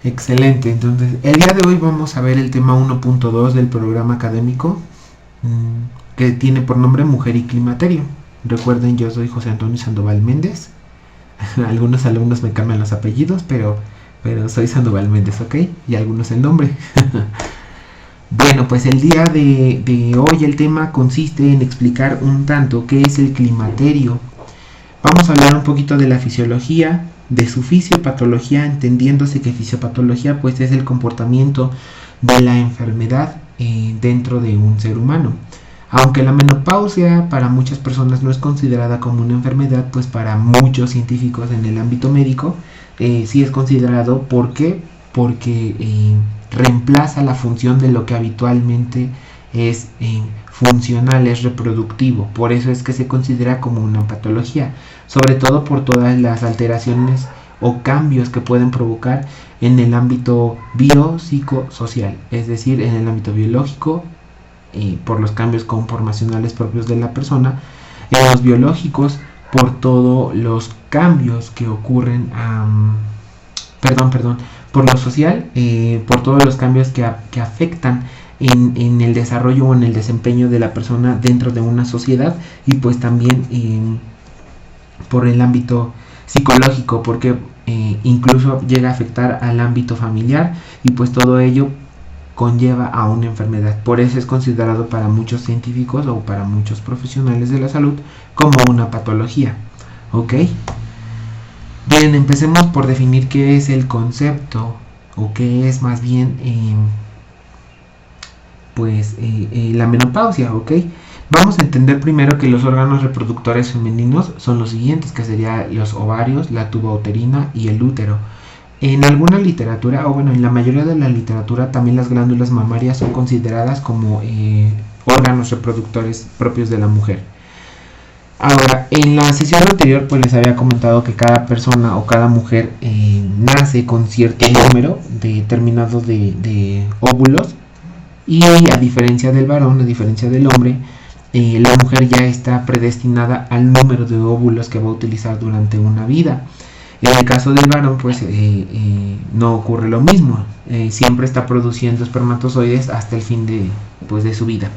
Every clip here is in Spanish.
Excelente, entonces el día de hoy vamos a ver el tema 1.2 del programa académico que tiene por nombre Mujer y Climaterio. Recuerden, yo soy José Antonio Sandoval Méndez. Algunos alumnos me cambian los apellidos, pero soy Sandoval Méndez, ¿ok? Y algunos el nombre. Bueno, pues el día de hoy el tema consiste en explicar un tanto qué es el climaterio. Vamos a hablar un poquito de la fisiología, de su fisiopatología, entendiéndose que fisiopatología pues es el comportamiento de la enfermedad dentro de un ser humano. Aunque la menopausia para muchas personas no es considerada como una enfermedad, pues para muchos científicos en el ámbito médico sí es considerado. ¿Por qué? Porque reemplaza la función de lo que habitualmente es funcional, es reproductivo. Por eso es que se considera como una patología, sobre todo por todas las alteraciones o cambios que pueden provocar en el ámbito biopsicosocial, es decir, en el ámbito biológico, por los cambios conformacionales propios de la persona, en los biológicos, por todos los cambios que ocurren, por lo social, por todos los cambios que afectan en el desarrollo o en el desempeño de la persona dentro de una sociedad, y pues también por el ámbito psicológico, porque incluso llega a afectar al ámbito familiar, y pues todo ello conlleva a una enfermedad. Por eso es considerado para muchos científicos o para muchos profesionales de la salud como una patología. ¿Ok? Bien, empecemos por definir qué es el concepto, o qué es más bien la menopausia. ¿Ok? Vamos a entender primero que los órganos reproductores femeninos son los siguientes, que serían los ovarios, la tuba uterina y el útero. En alguna literatura, o bueno, en la mayoría de la literatura, también las glándulas mamarias son consideradas como órganos reproductores propios de la mujer. Ahora, en la sesión anterior pues les había comentado que cada persona o cada mujer nace con cierto número determinado de óvulos, y a diferencia del varón, a diferencia del hombre, la mujer ya está predestinada al número de óvulos que va a utilizar durante una vida. En el caso del varón pues no ocurre lo mismo, siempre está produciendo espermatozoides hasta el fin de su vida.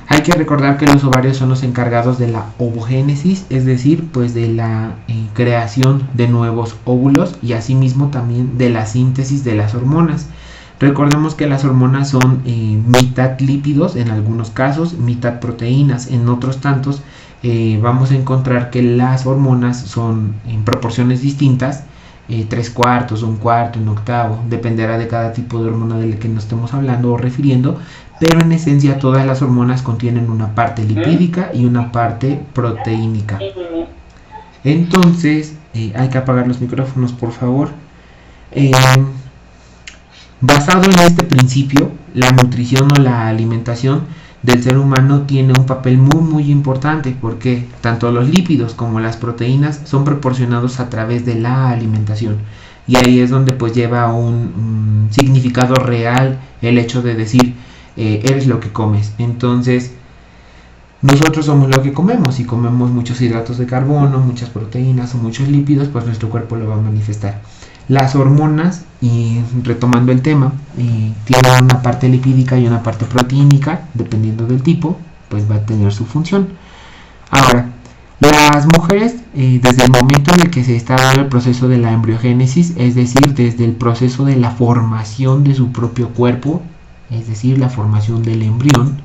Hay que recordar que los ovarios son los encargados de la ovogénesis, es decir, pues de la creación de nuevos óvulos, y asimismo también de la síntesis de las hormonas. Recordemos que las hormonas son mitad lípidos en algunos casos, mitad proteínas en otros tantos. Vamos a encontrar que las hormonas son en proporciones distintas, 3/4, 1/4, 1/8, dependerá de cada tipo de hormona del que nos estemos hablando o refiriendo, pero en esencia todas las hormonas contienen una parte lipídica y una parte proteínica. Entonces, hay que apagar los micrófonos, por favor. Basado en este principio, la nutrición o la alimentación del ser humano tiene un papel muy importante, porque tanto los lípidos como las proteínas son proporcionados a través de la alimentación, y ahí es donde pues lleva un significado real el hecho de decir eres lo que comes. Entonces nosotros somos lo que comemos. Si comemos muchos hidratos de carbono, muchas proteínas o muchos lípidos, pues nuestro cuerpo lo va a manifestar. Las hormonas, y retomando el tema, tienen una parte lipídica y una parte proteínica, dependiendo del tipo, pues va a tener su función. Ahora, las mujeres, desde el momento en el que se está dando el proceso de la embriogénesis, es decir, desde el proceso de la formación de su propio cuerpo, es decir, la formación del embrión,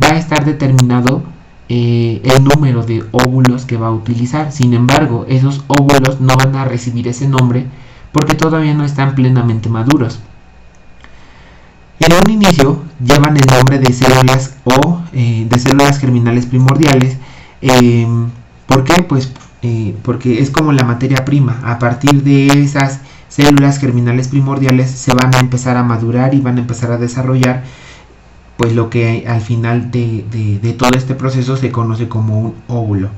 va a estar determinado el número de óvulos que va a utilizar. Sin embargo, esos óvulos no van a recibir ese nombre porque todavía no están plenamente maduros. En un inicio llevan el nombre de células o de células germinales primordiales. ¿Por qué? Pues porque es como la materia prima. A partir de esas células germinales primordiales se van a empezar a madurar y van a empezar a desarrollar pues lo que al final de todo este proceso se conoce como un óvulo.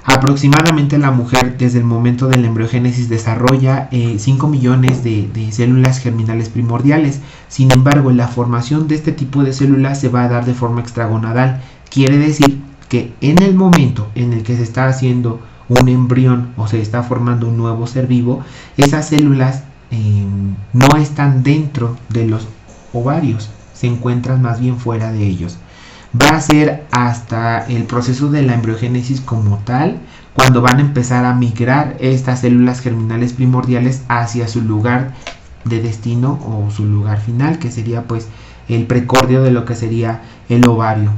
Aproximadamente la mujer desde el momento de la embriogénesis desarrolla 5 millones de células germinales primordiales. Sin embargo, la formación de este tipo de células se va a dar de forma extragonadal. Quiere decir que en el momento en el que se está haciendo un embrión o se está formando un nuevo ser vivo, esas células no están dentro de los ovarios, se encuentran más bien fuera de ellos. Va a ser hasta el proceso de la embriogénesis como tal, cuando van a empezar a migrar estas células germinales primordiales hacia su lugar de destino o su lugar final, que sería pues el precordio de lo que sería el ovario.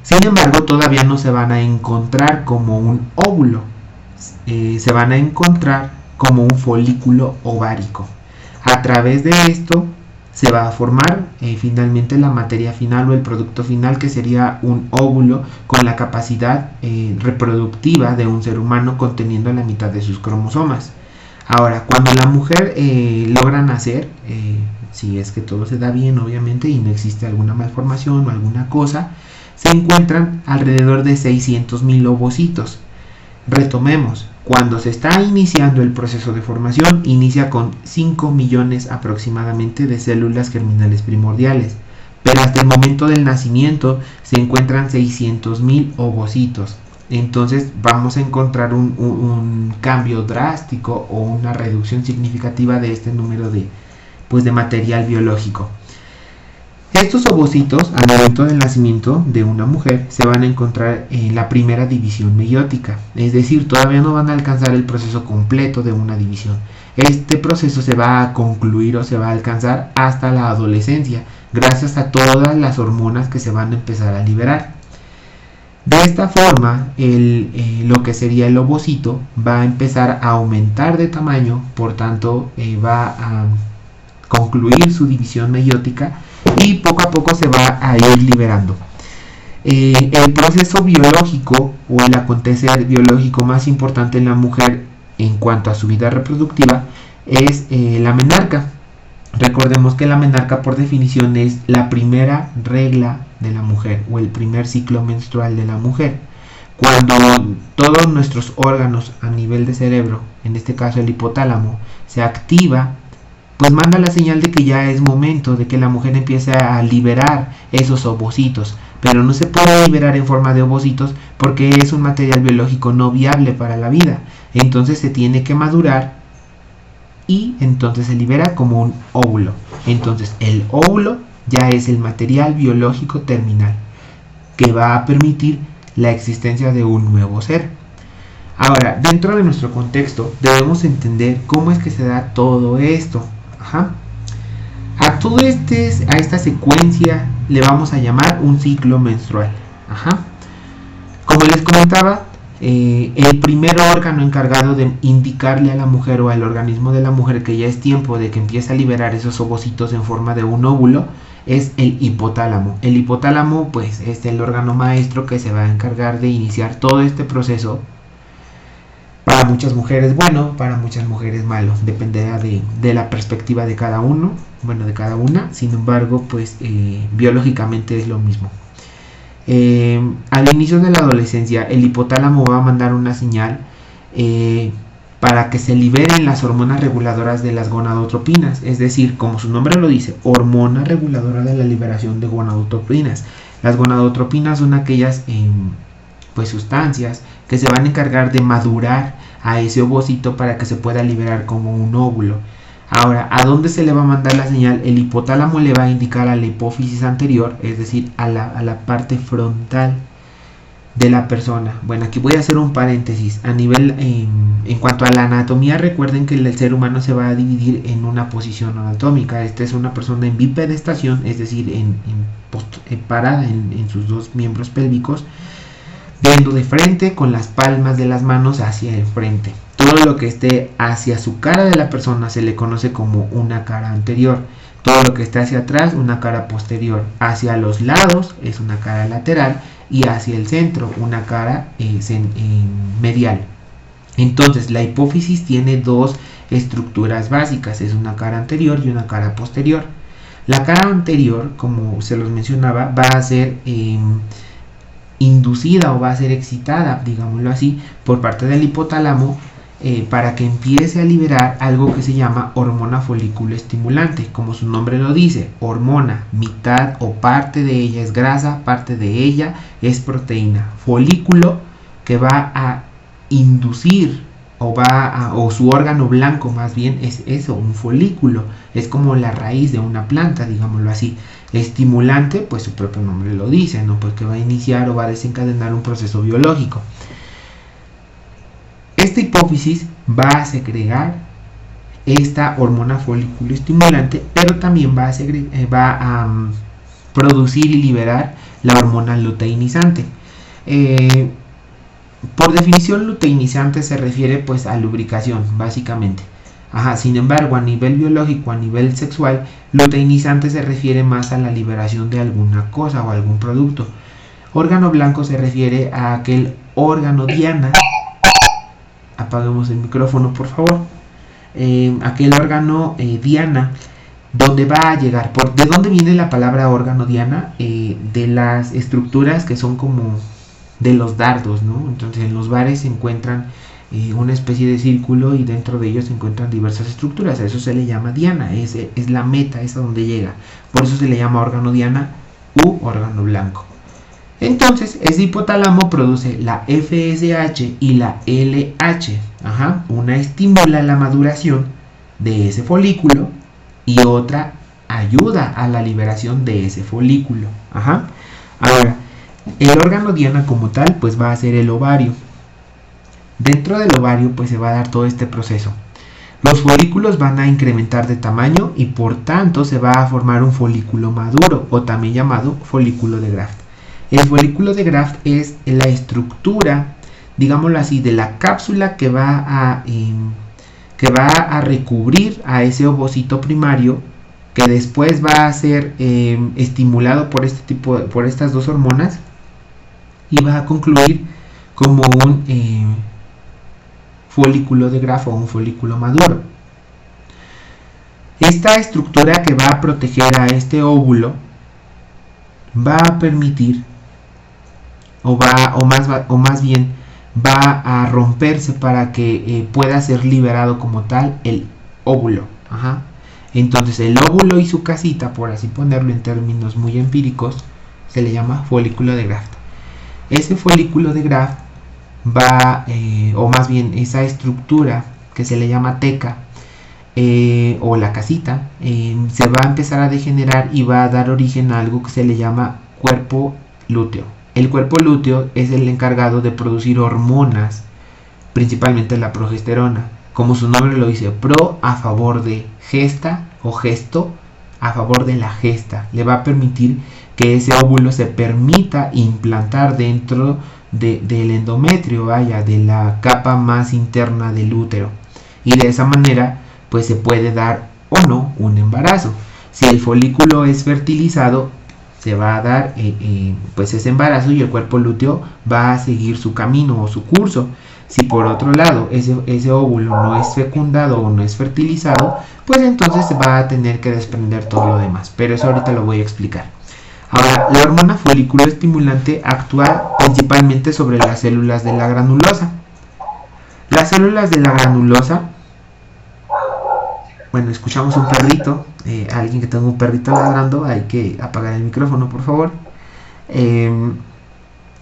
Sin embargo, todavía no se van a encontrar como un óvulo, se van a encontrar como un folículo ovárico. A través de esto se va a formar finalmente la materia final o el producto final, que sería un óvulo con la capacidad reproductiva de un ser humano, conteniendo la mitad de sus cromosomas. Ahora, cuando la mujer logra nacer, si es que todo se da bien obviamente y no existe alguna malformación o alguna cosa, se encuentran alrededor de 600.000 ovocitos. Retomemos, cuando se está iniciando el proceso de formación, inicia con 5 millones aproximadamente de células germinales primordiales, pero hasta el momento del nacimiento se encuentran 600.000 ovocitos. Entonces vamos a encontrar un cambio drástico o una reducción significativa de este número de material biológico. Estos ovocitos, al momento del nacimiento de una mujer, se van a encontrar en la primera división meiótica, es decir, todavía no van a alcanzar el proceso completo de una división. Este proceso se va a concluir o se va a alcanzar hasta la adolescencia, gracias a todas las hormonas que se van a empezar a liberar. De esta forma, lo que sería el ovocito va a empezar a aumentar de tamaño, por tanto va a concluir su división meiótica y poco a poco se va a ir liberando. El proceso biológico o el acontecer biológico más importante en la mujer en cuanto a su vida reproductiva es la menarca. Recordemos que la menarca, por definición, es la primera regla de la mujer o el primer ciclo menstrual de la mujer. Cuando todos nuestros órganos a nivel de cerebro, en este caso el hipotálamo, se activa, pues manda la señal de que ya es momento de que la mujer empiece a liberar esos ovocitos, pero no se puede liberar en forma de ovocitos porque es un material biológico no viable para la vida. Entonces se tiene que madurar y entonces se libera como un óvulo. Entonces el óvulo ya es el material biológico terminal que va a permitir la existencia de un nuevo ser. Ahora, dentro de nuestro contexto debemos entender cómo es que se da todo esto. A esta secuencia le vamos a llamar un ciclo menstrual. Como les comentaba, el primer órgano encargado de indicarle a la mujer o al organismo de la mujer que ya es tiempo de que empiece a liberar esos ovocitos en forma de un óvulo es el hipotálamo. El hipotálamo pues es el órgano maestro que se va a encargar de iniciar todo este proceso. Para muchas mujeres bueno, para muchas mujeres malo, dependerá de la perspectiva de cada uno, de cada una. Sin embargo, pues biológicamente es lo mismo. Al inicio de la adolescencia, el hipotálamo va a mandar una señal para que se liberen las hormonas reguladoras de las gonadotropinas, es decir, como su nombre lo dice, hormona reguladora de la liberación de gonadotropinas. Las gonadotropinas son aquellas sustancias que se van a encargar de madurar a ese ovocito para que se pueda liberar como un óvulo. Ahora, ¿a dónde se le va a mandar la señal? El hipotálamo le va a indicar a la hipófisis anterior, es decir, a la parte frontal de la persona. Bueno, aquí voy a hacer un paréntesis. A nivel, en cuanto a la anatomía, recuerden que el ser humano se va a dividir en una posición anatómica. Esta es una persona en bipedestación, es decir, parada en sus dos miembros pélvicos, viendo de frente con las palmas de las manos hacia el frente. Todo lo que esté hacia su cara de la persona se le conoce como una cara anterior. Todo lo que esté hacia atrás, una cara posterior. Hacia los lados es una cara lateral y hacia el centro una cara medial. Entonces la hipófisis tiene dos estructuras básicas, es una cara anterior y una cara posterior. La cara anterior, como se los mencionaba, va a ser inducida o va a ser excitada, digámoslo así, por parte del hipotálamo para que empiece a liberar algo que se llama hormona folículo estimulante. Como su nombre lo dice, hormona, mitad o parte de ella es grasa, parte de ella es proteína. Folículo que va a inducir o su órgano blanco más bien es eso, un folículo, es como la raíz de una planta, digámoslo así. Estimulante, pues su propio nombre lo dice, ¿no? Porque va a iniciar o va a desencadenar un proceso biológico. Esta hipófisis va a segregar esta hormona folículo estimulante, pero también va a producir y liberar la hormona luteinizante. Por definición, luteinizante se refiere pues a lubricación, básicamente. Sin embargo, a nivel biológico, a nivel sexual, luteinizante se refiere más a la liberación de alguna cosa o algún producto. Órgano blanco se refiere a aquel órgano diana. Apaguemos el micrófono, por favor. Aquel órgano diana, donde va a llegar. ¿De dónde viene la palabra órgano diana? De las estructuras que son como de los dardos, ¿no? Entonces en los bares se encuentran una especie de círculo y dentro de ellos se encuentran diversas estructuras. A eso se le llama diana, es la meta, es a donde llega. Por eso se le llama órgano diana u órgano blanco. Entonces ese hipotálamo produce la FSH y la LH. Una estimula la maduración de ese folículo y otra ayuda a la liberación de ese folículo. Ahora, el órgano diana como tal pues va a ser el ovario. Dentro del ovario pues se va a dar todo este proceso. Los folículos van a incrementar de tamaño y por tanto se va a formar un folículo maduro o también llamado folículo de Graft. El folículo de Graft es la estructura, digámoslo así, de la cápsula que va a recubrir a ese ovocito primario, que después va a ser estimulado por estas dos hormonas y va a concluir como un folículo de Graft o un folículo maduro. Esta estructura que va a proteger a este óvulo va a permitir o más bien va a romperse para que pueda ser liberado como tal el óvulo. Entonces el óvulo y su casita, por así ponerlo en términos muy empíricos, se le llama folículo de Graft. Ese folículo de Graft va, o más bien esa estructura que se le llama teca o la casita, se va a empezar a degenerar y va a dar origen a algo que se le llama cuerpo lúteo. El cuerpo lúteo es el encargado de producir hormonas, principalmente la progesterona. Como su nombre lo dice, pro a favor de gesta o gesto, a favor de la gesta. Le va a permitir que ese óvulo se permita implantar dentro del endometrio, de la capa más interna del útero. Y de esa manera, pues se puede dar o no un embarazo. Si el folículo es fertilizado, se va a dar pues ese embarazo y el cuerpo lúteo va a seguir su camino o su curso. Si por otro lado ese óvulo no es fecundado o no es fertilizado, pues entonces se va a tener que desprender todo lo demás. Pero eso ahorita lo voy a explicar. Ahora, la hormona folículo estimulante actúa principalmente sobre las células de la granulosa. Las células de la granulosa, bueno, escuchamos un perrito, alguien que tenga un perrito ladrando, hay que apagar el micrófono, por favor.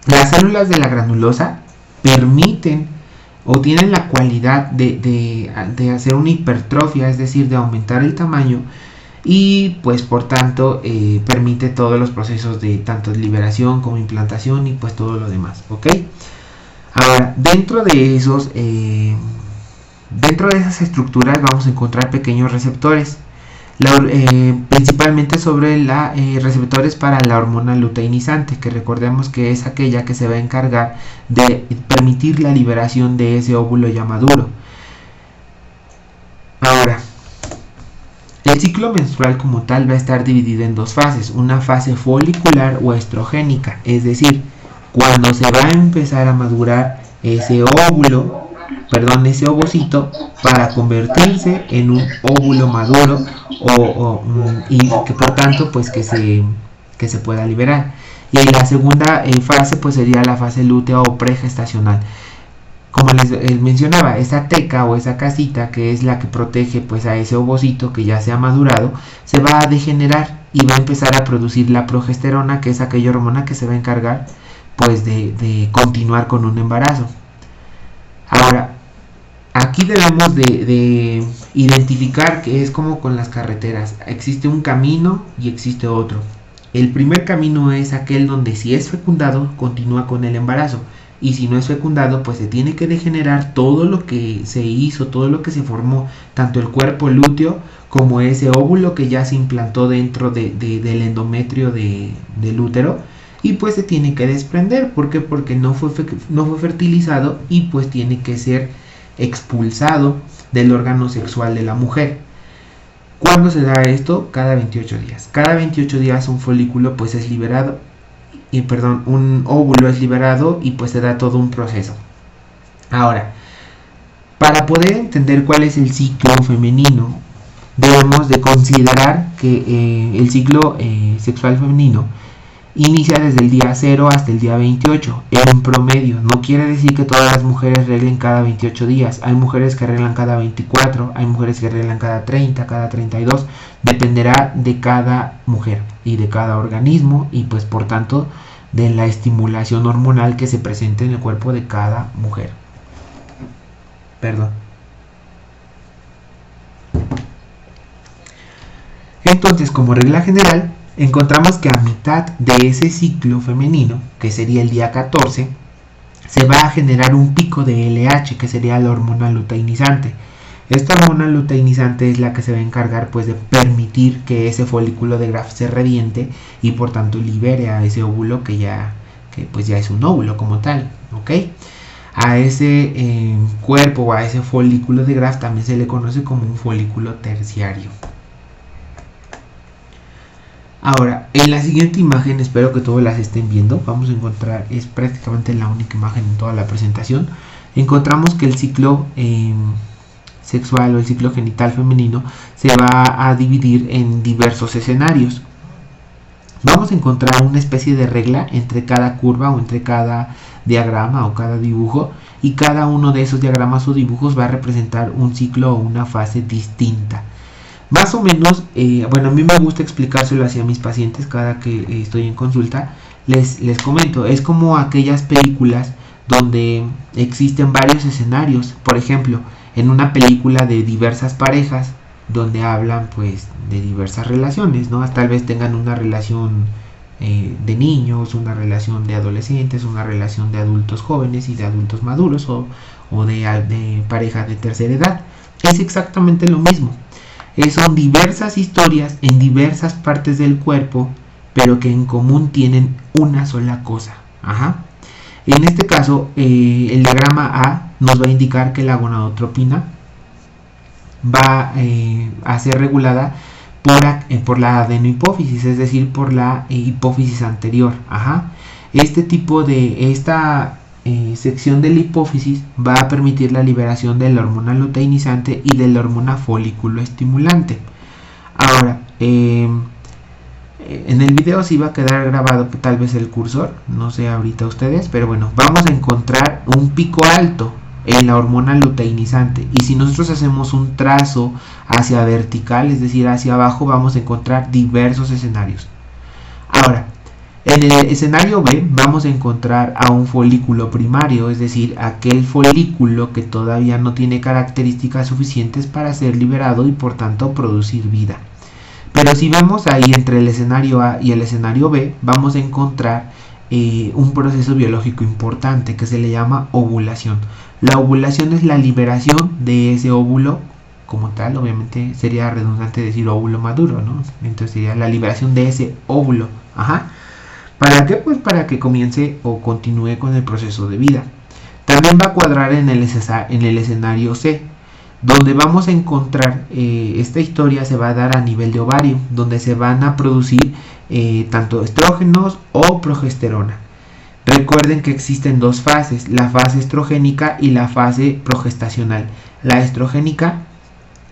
Las células de la granulosa permiten o tienen la cualidad de hacer una hipertrofia, es decir, de aumentar el tamaño y pues por tanto permite todos los procesos de tanto liberación como implantación y pues todo lo demás, ¿ok? Ahora, dentro de esas estructuras vamos a encontrar pequeños receptores, principalmente sobre receptores para la hormona luteinizante, que recordemos que es aquella que se va a encargar de permitir la liberación de ese óvulo ya maduro. Ahora, el ciclo menstrual como tal va a estar dividido en dos fases, una fase folicular o estrogénica, es decir, cuando se va a empezar a madurar ese ovocito para convertirse en un óvulo maduro y que por tanto pues que se pueda liberar. Y la segunda fase pues sería la fase lútea o pregestacional. Como les mencionaba, esa teca o esa casita, que es la que protege pues a ese ovocito que ya se ha madurado, se va a degenerar y va a empezar a producir la progesterona, que es aquella hormona que se va a encargar pues de continuar con un embarazo. Ahora, Aquí debemos de identificar que es como con las carreteras. Existe un camino y existe otro. El primer camino es aquel donde si es fecundado, continúa con el embarazo. Y si no es fecundado, pues se tiene que degenerar todo lo que se hizo, todo lo que se formó, tanto el cuerpo lúteo como ese óvulo que ya se implantó dentro del endometrio del útero. Y pues se tiene que desprender. ¿Por qué? Porque no fue fertilizado y pues tiene que ser expulsado del órgano sexual de la mujer. ¿Cuándo se da esto? Cada 28 días. Cada 28 días un folículo pues es liberado, un óvulo es liberado y pues se da todo un proceso. Ahora, para poder entender cuál es el ciclo femenino, debemos de considerar que el ciclo sexual femenino inicia desde el día 0 hasta el día 28, en promedio. No quiere decir que todas las mujeres reglen cada 28 días. Hay mujeres que reglan cada 24, hay mujeres que reglan cada 30, cada 32. Dependerá de cada mujer y de cada organismo y pues por tanto de la estimulación hormonal que se presente en el cuerpo de cada mujer. Perdón. Entonces, como regla general, encontramos que a mitad de ese ciclo femenino, que sería el día 14, se va a generar un pico de LH, que sería la hormona luteinizante. Esta hormona luteinizante es la que se va a encargar pues de permitir que ese folículo de Graf se reviente y por tanto libere a ese óvulo que pues ya es un óvulo como tal, ¿ok? A ese cuerpo o a ese folículo de Graf también se le conoce como un folículo terciario. Ahora, en la siguiente imagen, espero que todos las estén viendo, vamos a encontrar, es prácticamente la única imagen en toda la presentación, encontramos que el ciclo sexual o el ciclo genital femenino se va a dividir en diversos escenarios. Vamos a encontrar una especie de regla entre cada curva o entre cada diagrama o cada dibujo, y cada uno de esos diagramas o dibujos va a representar un ciclo o una fase distinta. Más o menos, a mí me gusta explicárselo hacia mis pacientes cada que estoy en consulta. Les comento, es como aquellas películas donde existen varios escenarios. Por ejemplo, en una película de diversas parejas, donde hablan pues de diversas relaciones, ¿no? Tal vez tengan una relación de niños, una relación de adolescentes, una relación de adultos jóvenes y de adultos maduros o de parejas de tercera edad. Es exactamente lo mismo. Son diversas historias en diversas partes del cuerpo, pero que en común tienen una sola cosa. En este caso, el diagrama A nos va a indicar que la gonadotropina va a ser regulada por la adenohipófisis, es decir, por la hipófisis anterior. Esta sección de la hipófisis va a permitir la liberación de la hormona luteinizante y de la hormona folículo estimulante. Ahora, en el video sí va a quedar grabado tal vez el cursor, no sé ahorita ustedes, pero bueno, vamos a encontrar un pico alto en la hormona luteinizante, y si nosotros hacemos un trazo hacia vertical, es decir hacia abajo, vamos a encontrar diversos escenarios. Ahora, en el escenario B vamos a encontrar a un folículo primario, es decir, aquel folículo que todavía no tiene características suficientes para ser liberado y por tanto producir vida. Pero si vemos ahí entre el escenario A y el escenario B, vamos a encontrar un proceso biológico importante que se le llama ovulación. La ovulación es la liberación de ese óvulo como tal. Obviamente sería redundante decir óvulo maduro, ¿no? Entonces sería la liberación de ese óvulo. ¿Para qué? Pues para que comience o continúe con el proceso de vida. También va a cuadrar en el escenario C, donde vamos a encontrar, esta historia se va a dar a nivel de ovario, donde se van a producir tanto estrógenos o progesterona. Recuerden que existen dos fases, la fase estrogénica y la fase progestacional. La estrogénica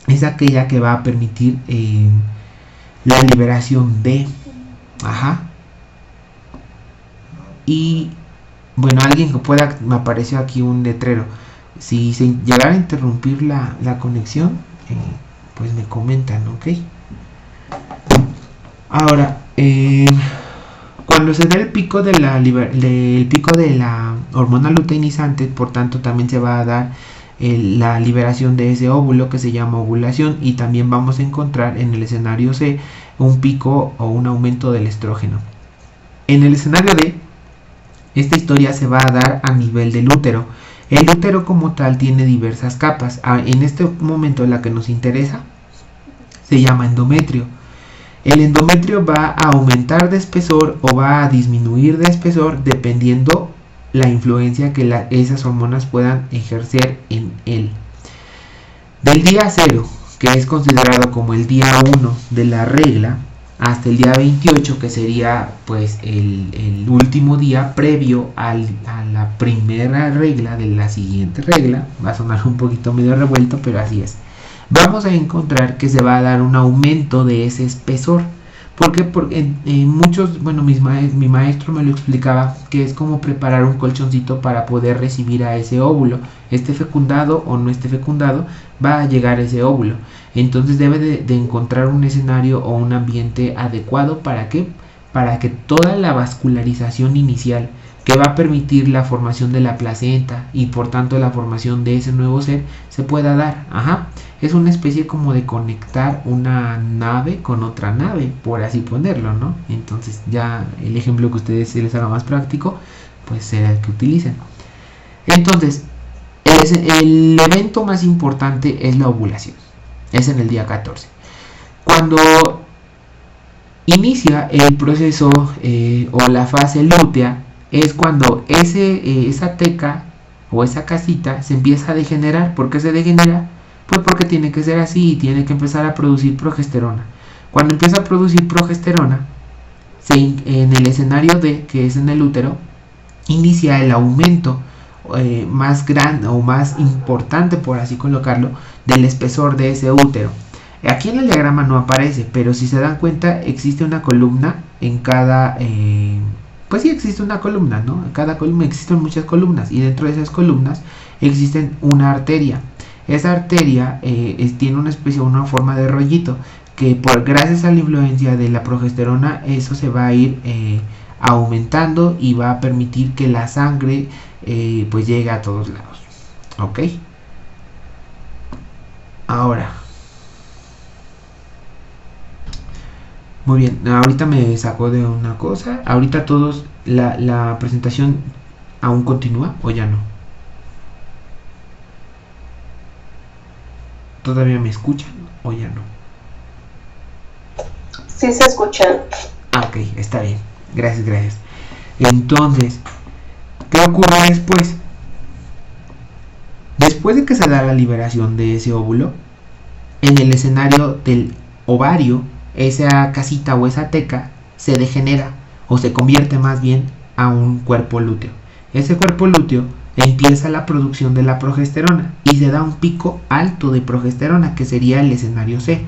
es aquella que va a permitir la liberación de... Y bueno, alguien que pueda, me apareció aquí un letrero. Si se llegara a interrumpir la conexión, pues me comentan, ¿ok? Ahora, cuando se da el pico de la hormona luteinizante, por tanto también se va a dar la liberación de ese óvulo que se llama ovulación, y también vamos a encontrar en el escenario C un pico o un aumento del estrógeno. En el escenario D, esta historia se va a dar a nivel del útero. El útero como tal tiene diversas capas. En este momento la que nos interesa se llama endometrio. El endometrio va a aumentar de espesor o va a disminuir de espesor dependiendo la influencia que esas hormonas puedan ejercer en él. Del día 0, que es considerado como el día 1 de la regla, hasta el día 28, que sería pues el último día previo a la primera regla de la siguiente regla. Va a sonar un poquito medio revuelto, pero así es. Vamos a encontrar que se va a dar un aumento de ese espesor. Porque muchos, bueno, mi maestro me lo explicaba, que es como preparar un colchoncito para poder recibir a ese óvulo. Esté fecundado o no esté fecundado, va a llegar ese óvulo. Entonces debe de encontrar un escenario o un ambiente adecuado. ¿Para qué? Para que toda la vascularización inicial que va a permitir la formación de la placenta y por tanto la formación de ese nuevo ser se pueda dar. Es una especie como de conectar una nave con otra nave, por así ponerlo, ¿no? Entonces ya el ejemplo que a ustedes se les haga más práctico, pues será el que utilicen. Entonces, el evento más importante es la ovulación. Es en el día 14. Cuando inicia el proceso o la fase lútea, es cuando esa teca o esa casita se empieza a degenerar. ¿Por qué se degenera? Pues porque tiene que ser así y tiene que empezar a producir progesterona. Cuando empieza a producir progesterona, en el escenario D, que es en el útero, inicia el aumento más grande o más importante, por así colocarlo, del espesor de ese útero. Aquí en el diagrama no aparece, pero si se dan cuenta existe una columna en cada... pues sí existe una columna, ¿no? En cada columna existen muchas columnas y dentro de esas columnas existen una arteria. Esa arteria tiene una forma de rollito que gracias a la influencia de la progesterona eso se va a ir aumentando y va a permitir que la sangre pues llegue a todos lados. ¿Ok? Ahora, muy bien, ahorita me sacó de una cosa. Ahorita todos, la presentación aún continúa o ya no. ¿Todavía me escuchan o ya no? Sí se escuchan. Ok, está bien. Gracias. Entonces, ¿qué ocurre después? Después de que se da la liberación de ese óvulo, en el escenario del ovario, esa casita o esa teca se degenera o se convierte más bien a un cuerpo lúteo. Ese cuerpo lúteo empieza la producción de la progesterona y se da un pico alto de progesterona, que sería el escenario C.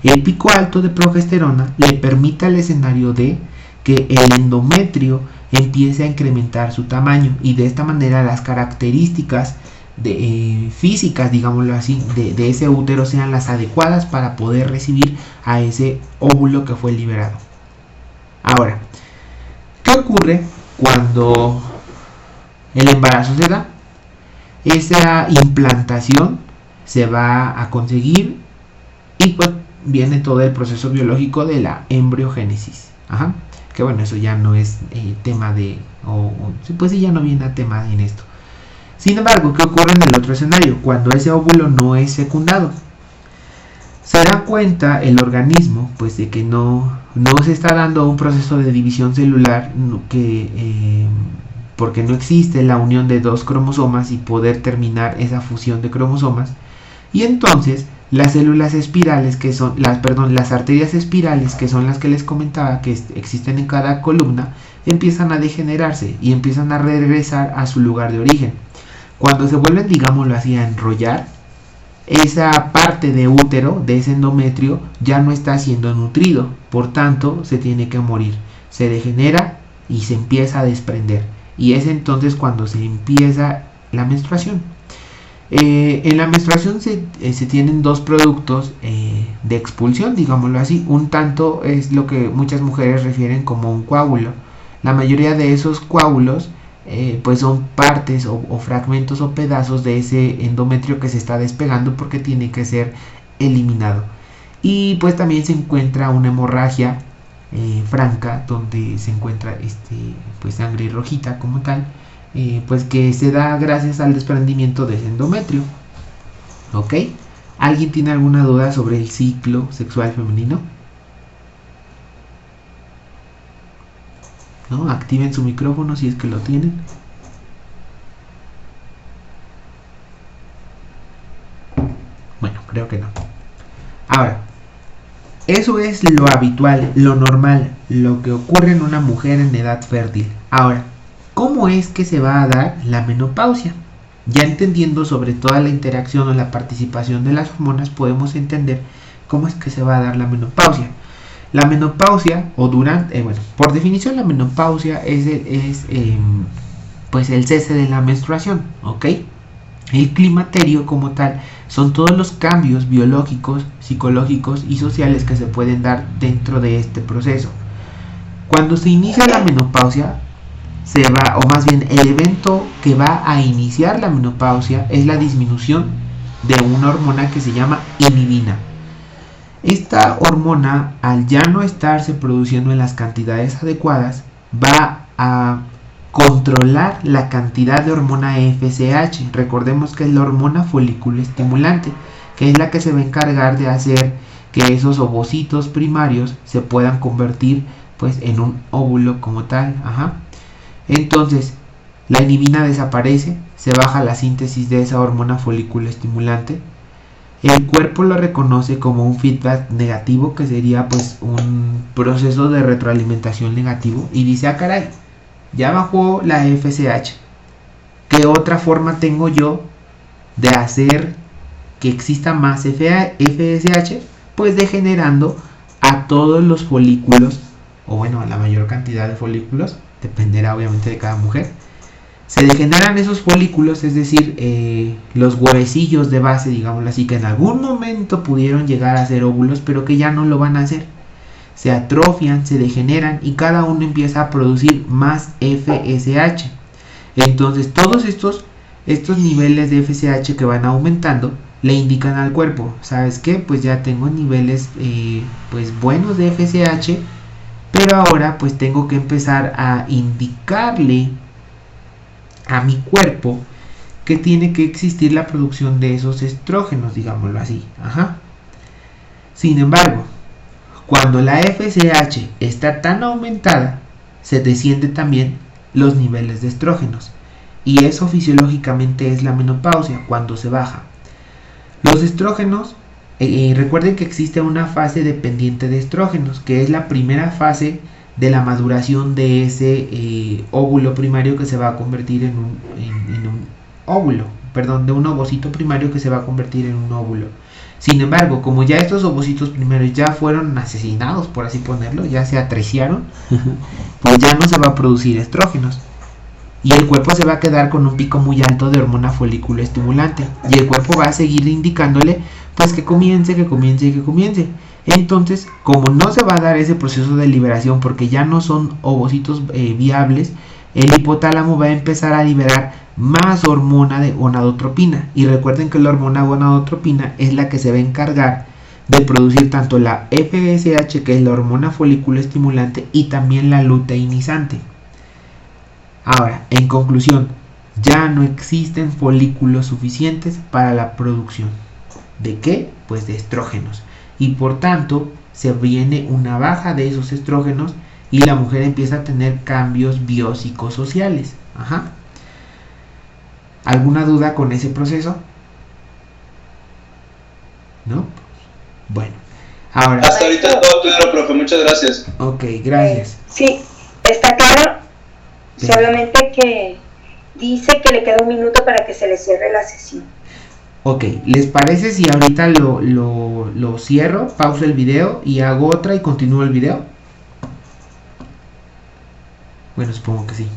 El pico alto de progesterona le permite al escenario D que el endometrio empiece a incrementar su tamaño y de esta manera las características físicas, digámoslo así, de ese útero sean las adecuadas para poder recibir a ese óvulo que fue liberado. Ahora, ¿qué ocurre cuando el embarazo se da? Esa implantación se va a conseguir y pues viene todo el proceso biológico de la embriogénesis. Que bueno, eso ya no es tema de... pues sí, ya no viene a tema en esto. Sin embargo, ¿qué ocurre en el otro escenario? Cuando ese óvulo no es fecundado. Se da cuenta el organismo pues de que no se está dando un proceso de división celular porque no existe la unión de dos cromosomas y poder terminar esa fusión de cromosomas. Y entonces las células espirales las arterias espirales, que son las que les comentaba que existen en cada columna, empiezan a degenerarse y empiezan a regresar a su lugar de origen. Cuando se vuelven, digámoslo así, a enrollar, esa parte de útero, de ese endometrio, ya no está siendo nutrido, por tanto se tiene que morir, se degenera y se empieza a desprender, y es entonces cuando se empieza la menstruación. En la menstruación se tienen dos productos de expulsión, digámoslo así. Un tanto es lo que muchas mujeres refieren como un coágulo. La mayoría de esos coágulos pues son partes o fragmentos o pedazos de ese endometrio que se está despegando porque tiene que ser eliminado. Y pues también se encuentra una hemorragia franca donde se encuentra pues sangre rojita como tal, pues que se da gracias al desprendimiento de ese endometrio. ¿Ok? ¿Alguien tiene alguna duda sobre el ciclo sexual femenino? ¿No? Activen su micrófono si es que lo tienen. Bueno, creo que no. Ahora, eso es lo habitual, lo normal, lo que ocurre en una mujer en edad fértil. Ahora, ¿cómo es que se va a dar la menopausia? Ya entendiendo sobre toda la interacción o la participación de las hormonas, podemos entender cómo es que se va a dar la menopausia. La menopausia, o durante, bueno, por definición la menopausia es pues el cese de la menstruación, ¿ok? El climaterio como tal son todos los cambios biológicos, psicológicos y sociales que se pueden dar dentro de este proceso. Cuando se inicia la menopausia, se va, o más bien el evento que va a iniciar la menopausia es la disminución de una hormona que se llama inhibina. Esta hormona, al ya no estarse produciendo en las cantidades adecuadas, va a controlar la cantidad de hormona FSH. Recordemos que es la hormona folículo estimulante, que es la que se va a encargar de hacer que esos ovocitos primarios se puedan convertir pues en un óvulo como tal. Entonces, la inhibina desaparece, se baja la síntesis de esa hormona folículo estimulante. El cuerpo lo reconoce como un feedback negativo, que sería pues un proceso de retroalimentación negativo, y dice, ah caray, ya bajó la FSH. ¿Qué otra forma tengo yo de hacer que exista más FSH? Pues degenerando a todos los folículos, o bueno, a la mayor cantidad de folículos, dependerá obviamente de cada mujer. Se degeneran esos folículos, es decir, los huevecillos de base, digámoslo así, que en algún momento pudieron llegar a ser óvulos, pero que ya no lo van a hacer. Se atrofian, se degeneran y cada uno empieza a producir más FSH. Entonces todos estos niveles de FSH que van aumentando le indican al cuerpo, ¿sabes qué? Pues ya tengo niveles pues buenos de FSH, pero ahora pues tengo que empezar a indicarle a mi cuerpo que tiene que existir la producción de esos estrógenos, digámoslo así. Sin embargo, cuando la FSH está tan aumentada, se desciende también los niveles de estrógenos. Y eso fisiológicamente es la menopausia, cuando se baja. Los estrógenos, recuerden que existe una fase dependiente de estrógenos, que es la primera fase de la maduración de ese óvulo primario que se va a convertir en un óvulo, perdón, de un ovocito primario que se va a convertir en un óvulo. Sin embargo, como ya estos ovocitos primarios ya fueron asesinados, por así ponerlo, ya se atriciaron, pues ya no se va a producir estrógenos. Y el cuerpo se va a quedar con un pico muy alto de hormona folículo estimulante. Y el cuerpo va a seguir indicándole pues que comience. Entonces, como no se va a dar ese proceso de liberación porque ya no son ovocitos viables, el hipotálamo va a empezar a liberar más hormona de gonadotropina. Y recuerden que la hormona gonadotropina es la que se va a encargar de producir tanto la FSH, que es la hormona folículo estimulante, y también la luteinizante. Ahora, en conclusión, ya no existen folículos suficientes para la producción. ¿De qué? Pues de estrógenos. Y por tanto, se viene una baja de esos estrógenos y la mujer empieza a tener cambios biopsicosociales. ¿Alguna duda con ese proceso? ¿No? Bueno, ahora... Hasta ahorita todo claro, profe. Muchas gracias. Ok, gracias. Sí, está claro. Sí. Solamente que dice que le queda un minuto para que se le cierre la sesión. Ok, ¿les parece si ahorita lo cierro, pauso el video y hago otra y continúo el video? Bueno, supongo que sí.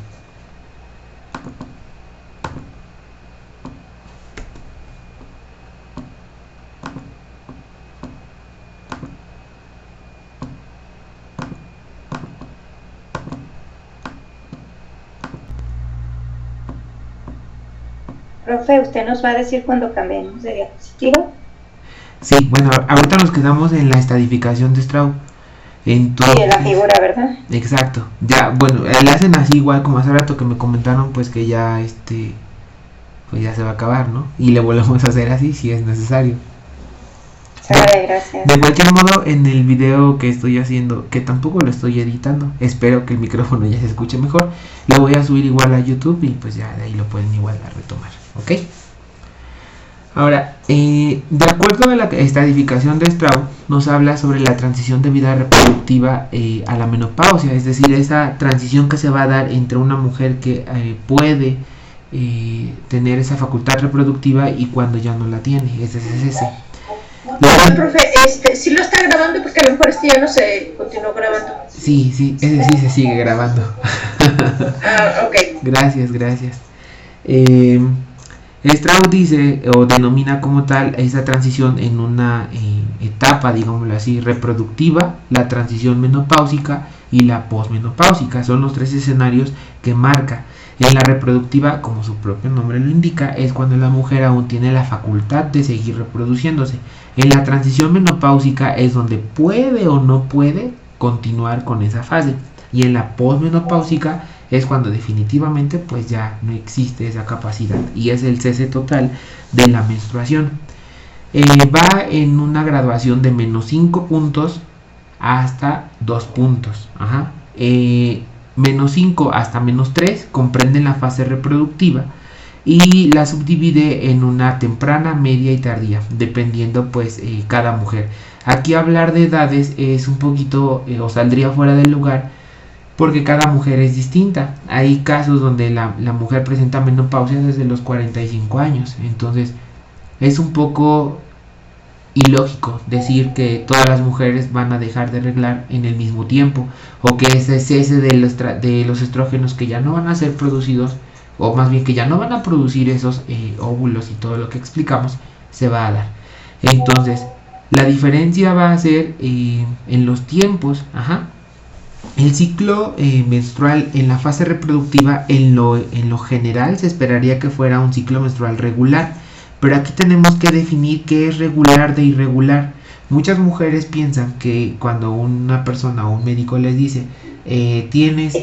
Profe, ¿usted nos va a decir cuando cambiemos de diapositiva? Sí, bueno, ahorita nos quedamos en la estadificación de Straub. Entonces, sí, en la figura, ¿verdad? Exacto. Ya, bueno, le hacen así igual como hace rato que me comentaron, pues que ya pues ya se va a acabar, ¿no? Y le volvemos a hacer así si es necesario. Vale, gracias. De cualquier modo, en el video que estoy haciendo, que tampoco lo estoy editando, espero que el micrófono ya se escuche mejor, lo voy a subir igual a YouTube y pues ya de ahí lo pueden igual a retomar, ¿ok? Ahora, de acuerdo a la estadificación de Straub, nos habla sobre la transición de vida reproductiva a la menopausia, es decir, esa transición que se va a dar entre una mujer que puede tener esa facultad reproductiva y cuando ya no la tiene, ese es ese. Profe, sí lo está grabando porque a lo mejor ya no se continuó grabando. Sí, ese sí se sigue grabando. Ok. Gracias. Straub dice o denomina como tal esa transición en una etapa, digámoslo así, reproductiva, la transición menopáusica y la posmenopáusica. Son los tres escenarios que marca. En la reproductiva, como su propio nombre lo indica, es cuando la mujer aún tiene la facultad de seguir reproduciéndose. En la transición menopáusica es donde puede o no puede continuar con esa fase. Y en la posmenopáusica es cuando definitivamente pues ya no existe esa capacidad y es el cese total de la menstruación. Va en una graduación de menos 5 puntos hasta 2 puntos. Menos 5 hasta menos 3 comprenden la fase reproductiva y la subdivide en una temprana, media y tardía, dependiendo pues cada mujer. Aquí hablar de edades es un poquito o saldría fuera del lugar porque cada mujer es distinta. Hay casos donde la mujer presenta menopausia desde los 45 años, entonces es un poco ilógico decir que todas las mujeres van a dejar de reglar en el mismo tiempo o que ese cese de los estrógenos que ya no van a ser producidos o más bien que ya no van a producir esos óvulos y todo lo que explicamos se va a dar. Entonces la diferencia va a ser en los tiempos. El ciclo menstrual en la fase reproductiva en lo general se esperaría que fuera un ciclo menstrual regular. Pero aquí tenemos que definir qué es regular de irregular. Muchas mujeres piensan que cuando una persona o un médico les dice eres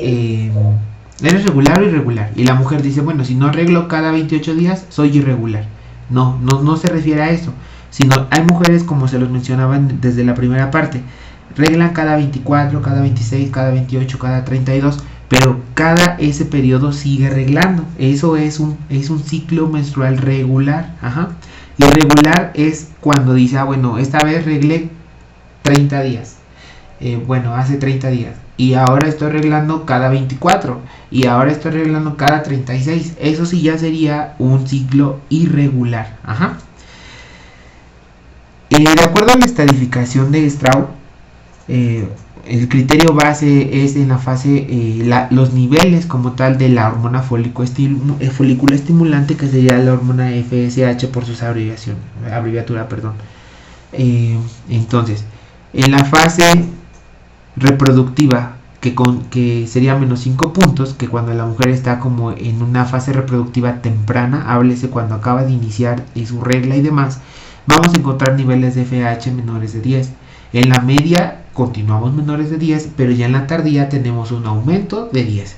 regular o irregular, y la mujer dice, bueno, si no arreglo cada 28 días, soy irregular. No se refiere a eso, sino hay mujeres, como se los mencionaban desde la primera parte, reglan cada 24, cada 26, cada 28, cada 32, pero cada ese periodo sigue reglando. Eso es un ciclo menstrual regular. Irregular es cuando dice, bueno, esta vez reglé 30 días. Hace 30 días. Y ahora estoy reglando cada 24. Y ahora estoy reglando cada 36. Eso sí ya sería un ciclo irregular. De acuerdo a la estadificación de Straub, el criterio base es en la fase los niveles como tal de la hormona folículo estimulante, que sería la hormona FSH por sus abreviatura. Entonces, en la fase reproductiva, que sería menos 5 puntos, que cuando la mujer está como en una fase reproductiva temprana, háblese cuando acaba de iniciar su regla y demás, vamos a encontrar niveles de FSH menores de 10. En la media continuamos menores de 10, pero ya en la tardía tenemos un aumento de 10.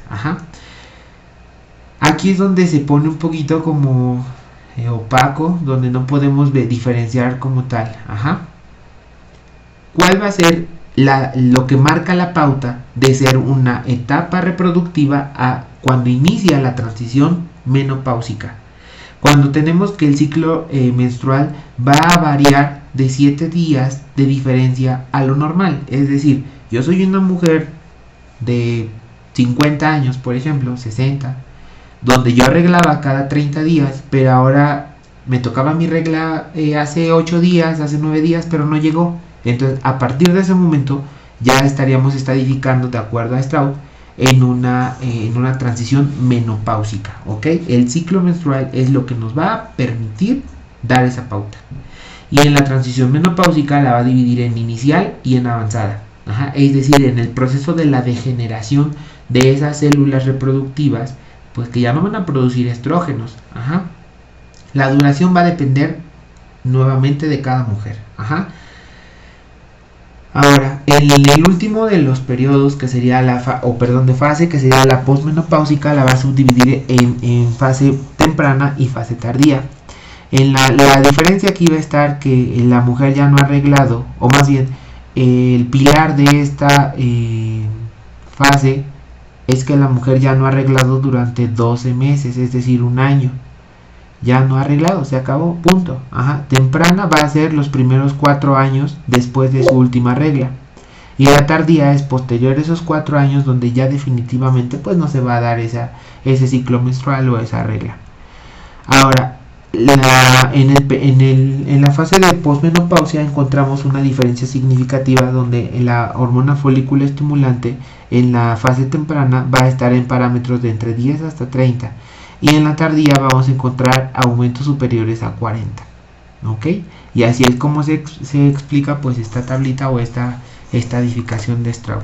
Aquí es donde se pone un poquito como opaco, donde no podemos diferenciar como tal. ¿Cuál va a ser lo que marca la pauta de ser una etapa reproductiva a cuando inicia la transición menopáusica? Cuando tenemos que el ciclo menstrual va a variar de 7 días de diferencia a lo normal. Es decir, yo soy una mujer de 50 años, por ejemplo, 60, donde yo arreglaba cada 30 días, pero ahora me tocaba mi regla hace 8 días, hace 9 días, pero no llegó. Entonces, a partir de ese momento, ya estaríamos estadificando, de acuerdo a Straub, en una transición menopáusica, ¿ok? El ciclo menstrual es lo que nos va a permitir dar esa pauta. Y en la transición menopáusica la va a dividir en inicial y en avanzada. Es decir, en el proceso de la degeneración de esas células reproductivas, pues que ya no van a producir estrógenos. La duración va a depender nuevamente de cada mujer. Ajá. Ahora, el último de los periodos, que sería de fase, que sería la posmenopáusica, la va a subdividir en fase temprana y fase tardía. La diferencia aquí va a estar que la mujer ya no ha arreglado, o más bien, el pilar de esta fase es que la mujer ya no ha arreglado durante 12 meses, es decir, un año. Ya no ha arreglado, se acabó, punto. Ajá. Temprana va a ser los primeros 4 años después de su última regla. Y la tardía es posterior a esos 4 años, donde ya definitivamente pues no se va a dar ese ciclo menstrual o esa regla. Ahora, en la fase de posmenopausia encontramos una diferencia significativa, donde la hormona folículo estimulante en la fase temprana va a estar en parámetros de entre 10 hasta 30. Y en la tardía vamos a encontrar aumentos superiores a 40. ¿Ok? Y así es como se explica pues esta tablita o esta estadificación de Straub.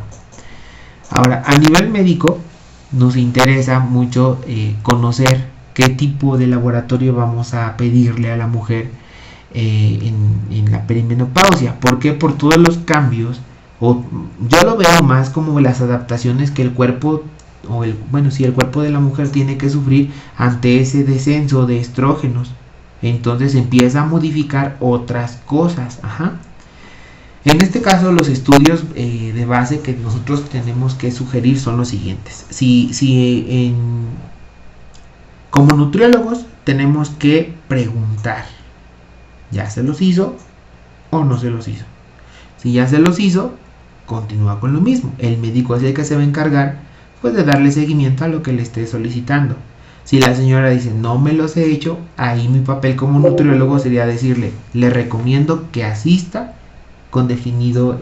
Ahora, a nivel médico nos interesa mucho conocer qué tipo de laboratorio vamos a pedirle a la mujer en la perimenopausia. ¿Por qué? Por todos los cambios, o yo lo veo más como las adaptaciones que el cuerpo el cuerpo de la mujer tiene que sufrir ante ese descenso de estrógenos. Entonces empieza a modificar otras cosas. Ajá. En este caso, los estudios de base que nosotros tenemos que sugerir son los siguientes. Como nutriólogos tenemos que preguntar, ¿ya se los hizo o no se los hizo? Si ya se los hizo, continúa con lo mismo. El médico es el que se va a encargar pues de darle seguimiento a lo que le esté solicitando. Si la señora dice no me los he hecho, ahí mi papel como nutriólogo sería decirle, le recomiendo que asista con definido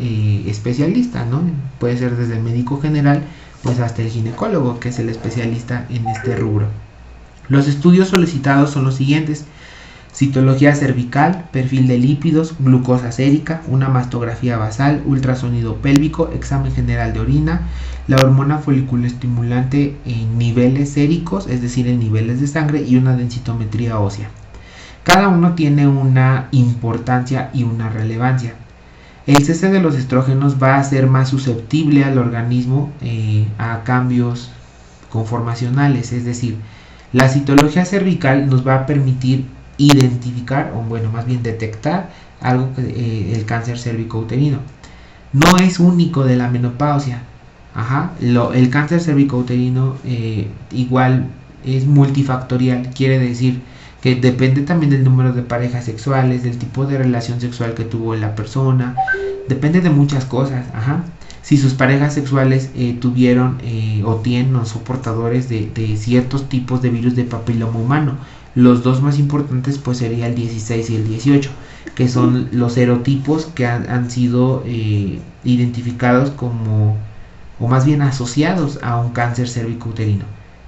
especialista, ¿no? Puede ser desde el médico general pues hasta el ginecólogo, que es el especialista en este rubro. Los estudios solicitados son los siguientes: citología cervical, perfil de lípidos, glucosa sérica, una mastografía basal, ultrasonido pélvico, examen general de orina, la hormona folículo estimulante en niveles séricos, es decir, en niveles de sangre, y una densitometría ósea. Cada uno tiene una importancia y una relevancia. El cese de los estrógenos va a ser más susceptible al organismo a cambios conformacionales, es decir, la citología cervical nos va a permitir identificar, o bueno, más bien detectar el cáncer cérvico-uterino. No es único de la menopausia. Ajá. El cáncer cérvico-uterino igual es multifactorial, quiere decir que depende también del número de parejas sexuales, del tipo de relación sexual que tuvo la persona, depende de muchas cosas. Ajá. Si sus parejas sexuales tuvieron o tienen o son portadores de ciertos tipos de virus de papiloma humano. Los dos más importantes pues sería el 16 y el 18, que son los serotipos que han sido identificados como, o más bien asociados a un cáncer cérvico-uterino.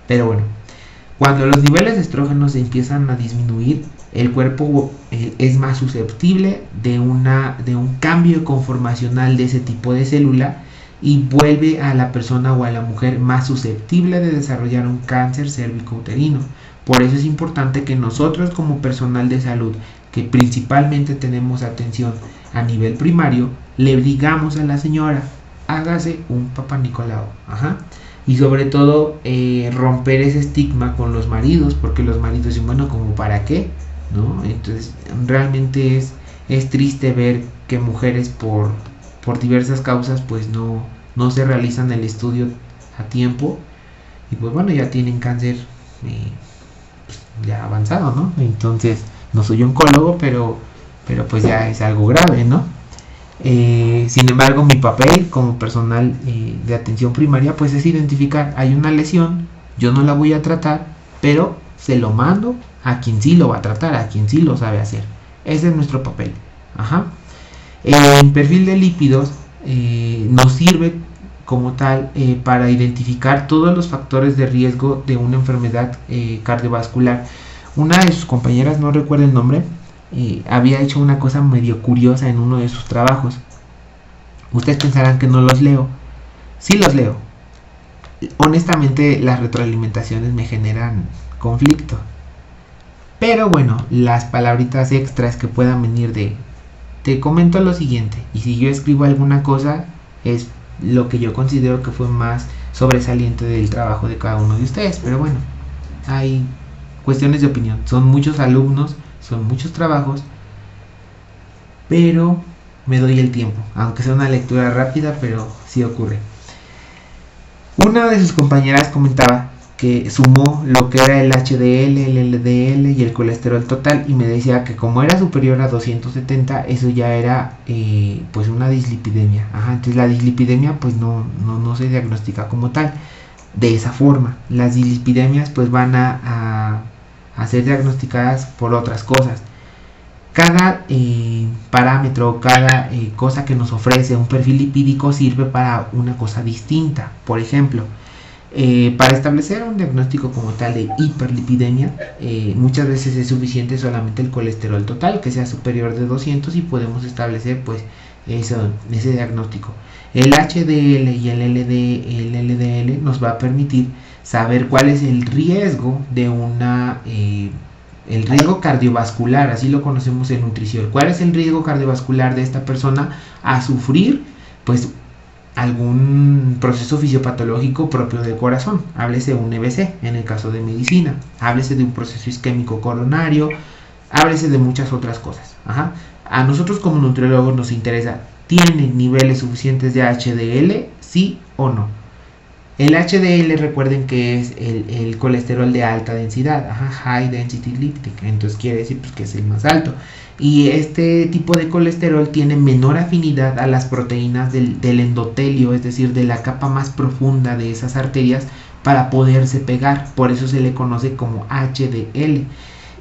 Pero bueno, cuando los niveles de estrógenos empiezan a disminuir, el cuerpo es más susceptible de un cambio conformacional de ese tipo de célula, y vuelve a la persona o a la mujer más susceptible de desarrollar un cáncer cérvico-uterino. Por eso es importante que nosotros, como personal de salud, que principalmente tenemos atención a nivel primario, le digamos a la señora, hágase un Papá Nicolau. Ajá. Y sobre todo romper ese estigma con los maridos, porque los maridos dicen, bueno, ¿como para qué? ¿No? Entonces realmente es triste ver que mujeres por diversas causas pues no se realizan el estudio a tiempo, y pues bueno, ya tienen cáncer ya avanzado, ¿no? Entonces, no soy oncólogo, pero pues ya es algo grave, ¿no? Sin embargo, mi papel como personal de atención primaria pues es identificar, hay una lesión, yo no la voy a tratar, pero se lo mando a quien sí lo va a tratar, a quien sí lo sabe hacer. Ese es nuestro papel. Ajá. El perfil de lípidos nos sirve como tal para identificar todos los factores de riesgo de una enfermedad cardiovascular. Una de sus compañeras, no recuerdo el nombre, había hecho una cosa medio curiosa en uno de sus trabajos. Ustedes pensarán que no los leo. Sí los leo. Honestamente, las retroalimentaciones me generan conflicto. Pero bueno, las palabritas extras que puedan venir te comento lo siguiente, y si yo escribo alguna cosa es lo que yo considero que fue más sobresaliente del trabajo de cada uno de ustedes, pero bueno, hay cuestiones de opinión, son muchos alumnos, son muchos trabajos, pero me doy el tiempo, aunque sea una lectura rápida, pero sí ocurre. Una de sus compañeras comentaba que sumó lo que era el HDL, el LDL y el colesterol total, y me decía que como era superior a 270, eso ya era pues una dislipidemia. Entonces la dislipidemia pues no se diagnostica como tal de esa forma. Las dislipidemias pues van a ser diagnosticadas por otras cosas. Cada parámetro, cada cosa que nos ofrece un perfil lipídico sirve para una cosa distinta. Por ejemplo, para establecer un diagnóstico como tal de hiperlipidemia, muchas veces es suficiente solamente el colesterol total, que sea superior de 200, y podemos establecer pues ese diagnóstico. El HDL y el LDL nos va a permitir saber cuál es el riesgo de el riesgo cardiovascular, así lo conocemos en nutrición. ¿Cuál es el riesgo cardiovascular de esta persona a sufrir pues algún proceso fisiopatológico propio del corazón? Háblese de un EBC en el caso de medicina, háblese de un proceso isquémico coronario, háblese de muchas otras cosas. A nosotros como nutriólogos nos interesa, ¿tiene niveles suficientes de HDL? ¿Sí o no? El HDL, recuerden que es el colesterol de alta densidad, high density lipid, entonces quiere decir pues, que es el más alto. Y este tipo de colesterol tiene menor afinidad a las proteínas del endotelio, es decir, de la capa más profunda de esas arterias, para poderse pegar. Por eso se le conoce como HDL.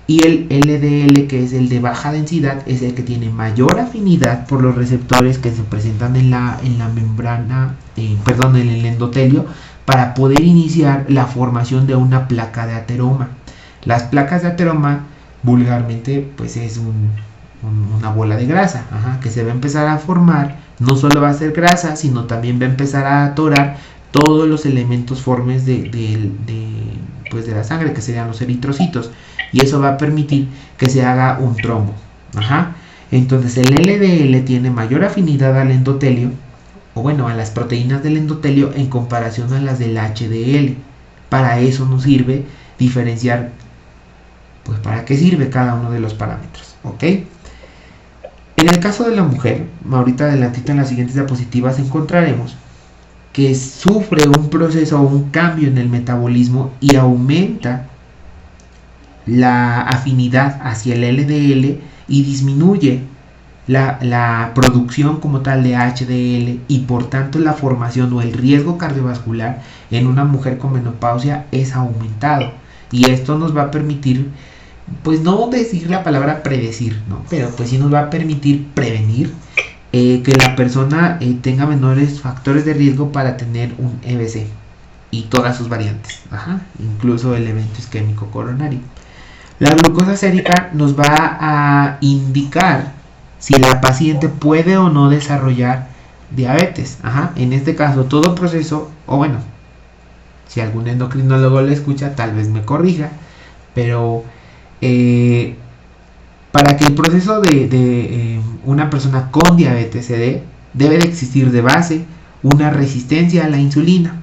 Y el LDL, que es el de baja densidad, es el que tiene mayor afinidad por los receptores que se presentan en la membrana, en el endotelio, para poder iniciar la formación de una placa de ateroma. Las placas de ateroma, vulgarmente, pues es una bola de grasa, que se va a empezar a formar. No solo va a ser grasa, sino también va a empezar a atorar todos los elementos formes de la sangre, que serían los eritrocitos, y eso va a permitir que se haga un trombo. Entonces el LDL tiene mayor afinidad al endotelio, o bueno, a las proteínas del endotelio, en comparación a las del HDL. Para eso nos sirve diferenciar, pues para qué sirve cada uno de los parámetros, ¿ok? En el caso de la mujer, ahorita adelantito en las siguientes diapositivas encontraremos que sufre un proceso o un cambio en el metabolismo y aumenta la afinidad hacia el LDL y disminuye la producción como tal de HDL, y por tanto la formación o el riesgo cardiovascular en una mujer con menopausia es aumentado. Y esto nos va a permitir, pues no decir la palabra predecir, ¿no? Pero pues sí nos va a permitir prevenir que la persona tenga menores factores de riesgo para tener un EBC y todas sus variantes, incluso el evento isquémico coronario. La glucosa sérica nos va a indicar si la paciente puede o no desarrollar diabetes. En este caso, todo proceso, o bueno, si algún endocrinólogo le escucha, tal vez me corrija, pero para que el proceso de una persona con diabetes se dé, debe de existir de base una resistencia a la insulina.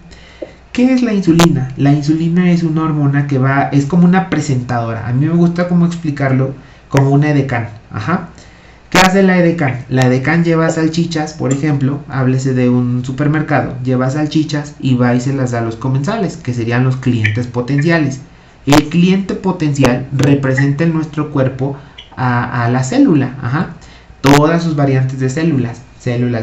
¿Qué es la insulina? La insulina es una hormona que es como una presentadora. A mí me gusta como explicarlo como una edecán. ¿Qué hace la edecán? La edecán lleva salchichas, por ejemplo, háblese de un supermercado, lleva salchichas y va y se las da a los comensales, que serían los clientes potenciales. El cliente potencial representa en nuestro cuerpo a la célula, todas sus variantes de células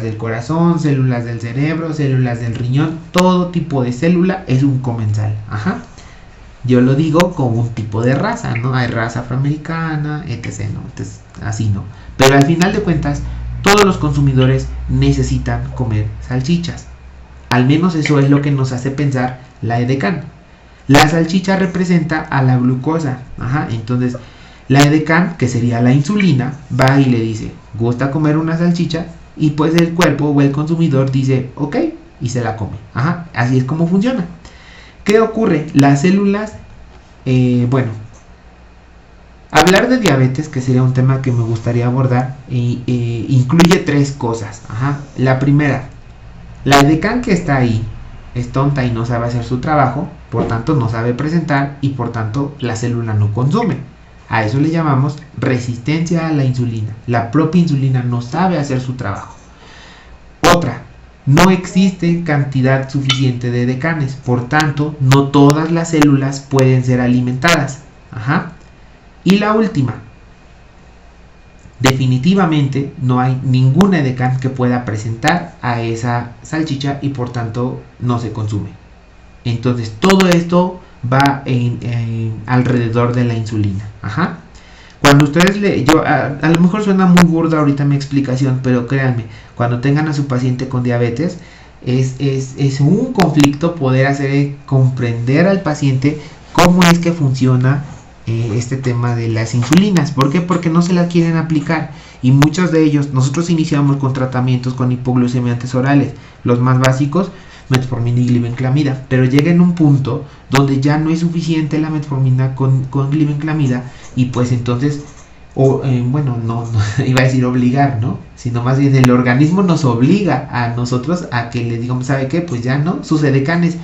del corazón, células del cerebro, células del riñón, todo tipo de célula es un comensal. Yo lo digo como un tipo de raza, ¿no? Hay raza afroamericana, etc., ¿no? Entonces, así no. Pero al final de cuentas, todos los consumidores necesitan comer salchichas. Al menos eso es lo que nos hace pensar la edecán. La salchicha representa a la glucosa. Entonces, la edecán, que sería la insulina, va y le dice, ¿gusta comer una salchicha? Y pues el cuerpo o el consumidor dice, ok, y se la come. Así es como funciona. ¿Qué ocurre? Las células, Hablar de diabetes, que sería un tema que me gustaría abordar, incluye 3 cosas. Ajá. La primera, la edecán que está ahí es tonta y no sabe hacer su trabajo, por tanto no sabe presentar y por tanto la célula no consume. A eso le llamamos resistencia a la insulina. La propia insulina no sabe hacer su trabajo. Otra, no existe cantidad suficiente de edecanes, por tanto no todas las células pueden ser alimentadas. Ajá. Y la última, definitivamente no hay ninguna edecán que pueda presentar a esa salchicha y por tanto no se consume. Entonces todo esto va alrededor de la insulina. Ajá. Cuando ustedes a lo mejor suena muy burda ahorita mi explicación, pero créanme, cuando tengan a su paciente con diabetes, es un conflicto poder hacer comprender al paciente cómo es que funciona este tema de las insulinas. ¿Por qué? Porque no se la quieren aplicar y muchos de ellos, nosotros iniciamos con tratamientos con hipoglucemiantes orales, los más básicos, metformina y glibenclamida, pero llega en un punto donde ya no es suficiente la metformina con glibenclamida y pues entonces, bueno, no iba a decir obligar, ¿no? Sino más bien el organismo nos obliga a nosotros a que le digamos, ¿sabe qué? Pues ya no, sus edecanes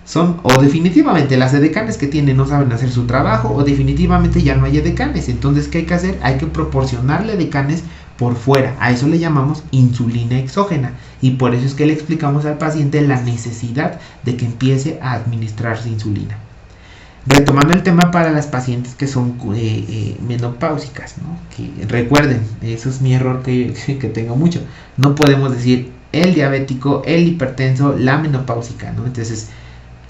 son, o definitivamente las edecanes que tienen no saben hacer su trabajo, o definitivamente ya no hay edecanes. Entonces, ¿qué hay que hacer? Hay que proporcionarle edecanes por fuera. A eso le llamamos insulina exógena. Y por eso es que le explicamos al paciente la necesidad de que empiece a administrarse insulina. Retomando el tema para las pacientes que son menopáusicas, ¿no? Que recuerden, eso es mi error que tengo mucho. No podemos decir el diabético, el hipertenso, la menopáusica, ¿no? Entonces,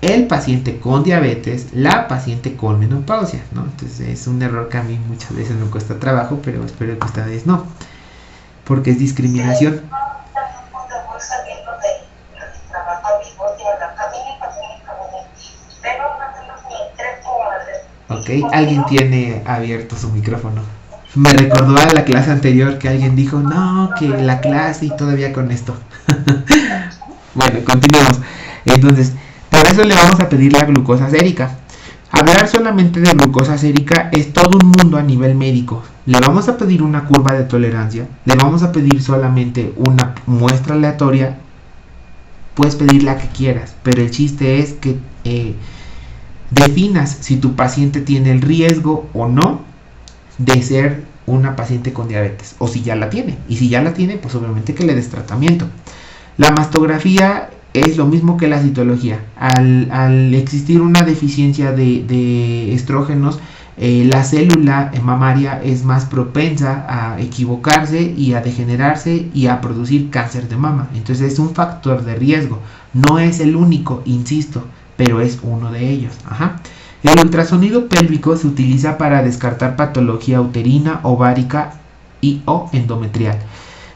el paciente con diabetes, la paciente con menopausia, ¿no? Entonces es un error que a mí muchas veces me cuesta trabajo, pero espero que esta vez no, porque es discriminación. Ok, alguien tiene abierto su micrófono. Me recordó a la clase anterior que alguien dijo, no, que la clase y todavía con esto. Bueno, continuemos. Entonces, por eso le vamos a pedir la glucosa sérica. Hablar solamente de glucosa sérica es todo un mundo a nivel médico. Le vamos a pedir una curva de tolerancia, le vamos a pedir solamente una muestra aleatoria. Puedes pedir la que quieras, pero el chiste es que definas si tu paciente tiene el riesgo o no de ser una paciente con diabetes, o si ya la tiene. Y si ya la tiene, pues obviamente que le des tratamiento. La mastografía es lo mismo que la citología. Al existir una deficiencia de estrógenos, la célula mamaria es más propensa a equivocarse y a degenerarse y a producir cáncer de mama. Entonces es un factor de riesgo. No es el único, insisto, pero es uno de ellos. Ajá. El ultrasonido pélvico se utiliza para descartar patología uterina, ovárica y o endometrial,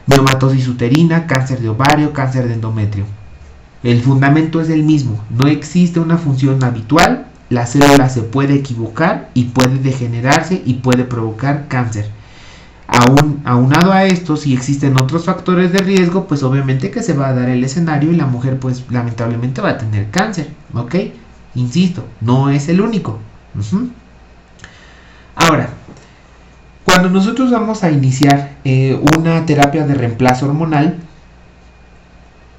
neumatosis uterina, cáncer de ovario, cáncer de endometrio. El fundamento es el mismo, no existe una función habitual, la célula se puede equivocar y puede degenerarse y puede provocar cáncer. Aunado a esto, si existen otros factores de riesgo, pues obviamente que se va a dar el escenario y la mujer pues lamentablemente va a tener cáncer, ¿ok? Insisto, no es el único. Ahora, cuando nosotros vamos a iniciar una terapia de reemplazo hormonal,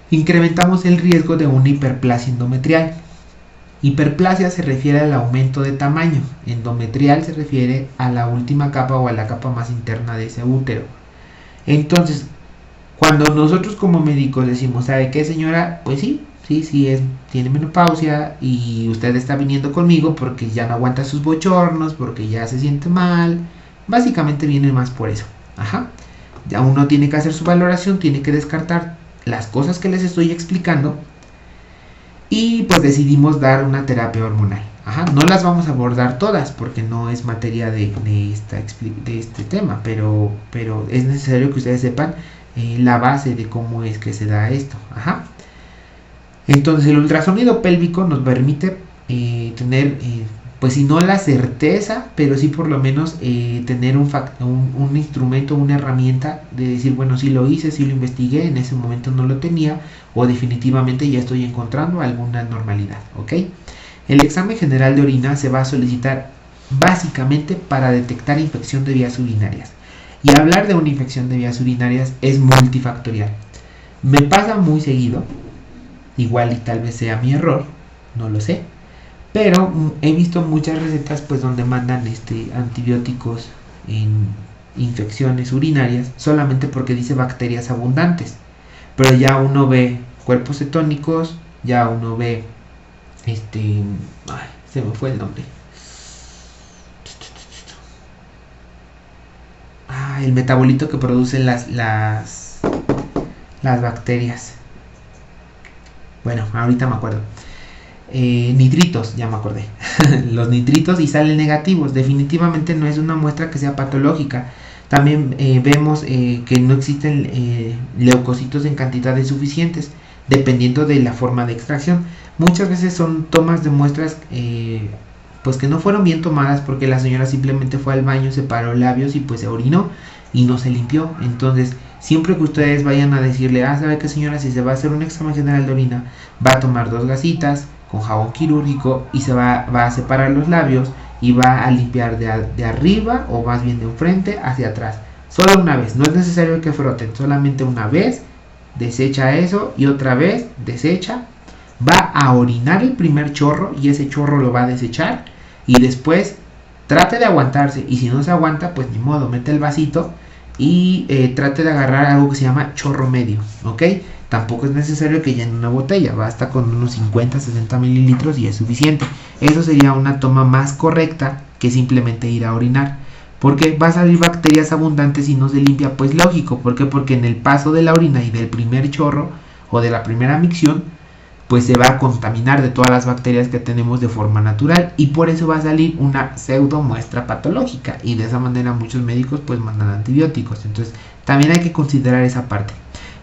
incrementamos el riesgo de una hiperplasia endometrial. Hiperplasia se refiere al aumento de tamaño, endometrial se refiere a la última capa o a la capa más interna de ese útero. Entonces, cuando nosotros como médicos decimos, ¿sabe qué, señora? Pues sí, tiene menopausia y usted está viniendo conmigo porque ya no aguanta sus bochornos, porque ya se siente mal. Básicamente viene más por eso. Ajá. Ya uno tiene que hacer su valoración, tiene que descartar las cosas que les estoy explicando y pues decidimos dar una terapia hormonal. Ajá. No las vamos a abordar todas porque no es materia de este tema, pero es necesario que ustedes sepan la base de cómo es que se da esto. Ajá. Entonces el ultrasonido pélvico nos permite tener, pues si no la certeza, pero sí por lo menos tener un instrumento, una herramienta de decir, bueno, sí lo hice, sí lo investigué, en ese momento no lo tenía, o definitivamente ya estoy encontrando alguna normalidad, ¿ok? El examen general de orina se va a solicitar básicamente para detectar infección de vías urinarias. Y hablar de una infección de vías urinarias es multifactorial. Me pasa muy seguido, igual y tal vez sea mi error, no lo sé, pero he visto muchas recetas pues donde mandan antibióticos en infecciones urinarias solamente porque dice bacterias abundantes, pero ya uno ve cuerpos cetónicos, ya uno ve se me fue el nombre, el metabolito que producen las bacterias. Bueno, ahorita me acuerdo. Nitritos, ya me acordé. Los nitritos y salen negativos. Definitivamente no es una muestra que sea patológica. También vemos que no existen leucocitos en cantidades suficientes, dependiendo de la forma de extracción. Muchas veces son tomas de muestras pues que no fueron bien tomadas porque la señora simplemente fue al baño, se paró labios y pues se orinó y no se limpió. Entonces, siempre que ustedes vayan a decirle, ¿sabe qué, señora? Si se va a hacer un examen general de orina, va a tomar 2 gasitas con jabón quirúrgico y se va a separar los labios y va a limpiar de arriba o más bien de enfrente hacia atrás. Solo una vez, no es necesario que froten, solamente una vez, desecha eso y otra vez, desecha. Va a orinar el primer chorro y ese chorro lo va a desechar y después trate de aguantarse y si no se aguanta pues ni modo, mete el vasito y trate de agarrar algo que se llama chorro medio, ¿ok? Tampoco es necesario que llene una botella, basta con unos 50-60 mililitros y es suficiente. Eso sería una toma más correcta que simplemente ir a orinar, porque va a salir bacterias abundantes y no se limpia, pues lógico. ¿Por qué? Porque en el paso de la orina y del primer chorro o de la primera micción pues se va a contaminar de todas las bacterias que tenemos de forma natural y por eso va a salir una pseudo muestra patológica y de esa manera muchos médicos pues mandan antibióticos. Entonces también hay que considerar esa parte.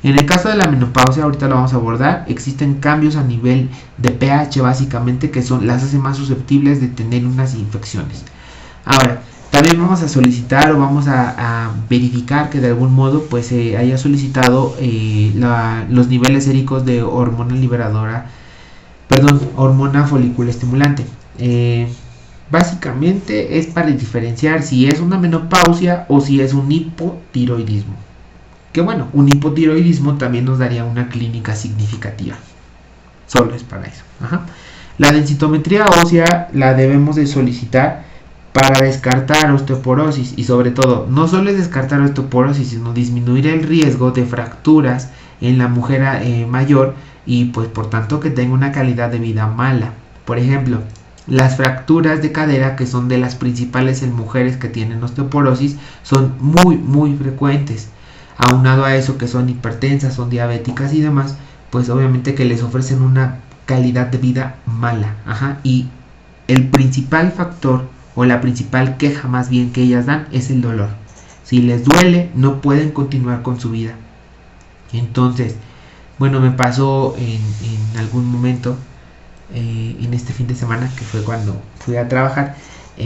En el caso de la menopausia, ahorita lo vamos a abordar, existen cambios a nivel de pH básicamente que las hacen más susceptibles de tener unas infecciones. Ahora, también vamos a solicitar o vamos a verificar que de algún modo pues se haya solicitado los niveles séricos de hormona hormona folículo estimulante. Básicamente es para diferenciar si es una menopausia o si es un hipotiroidismo. Que bueno, un hipotiroidismo también nos daría una clínica significativa. Solo es para eso. La densitometría ósea la debemos de solicitar para descartar osteoporosis y sobre todo, no solo es descartar osteoporosis, sino disminuir el riesgo de fracturas en la mujer mayor y pues por tanto que tenga una calidad de vida mala. Por ejemplo, las fracturas de cadera, que son de las principales en mujeres que tienen osteoporosis, son muy frecuentes. Aunado a eso que son hipertensas, son diabéticas y demás, pues obviamente que les ofrecen una calidad de vida mala. Y el principal factor o la principal queja más bien que ellas dan es el dolor. Si les duele, no pueden continuar con su vida. Entonces, bueno, me pasó en algún momento, en este fin de semana, que fue cuando fui a trabajar,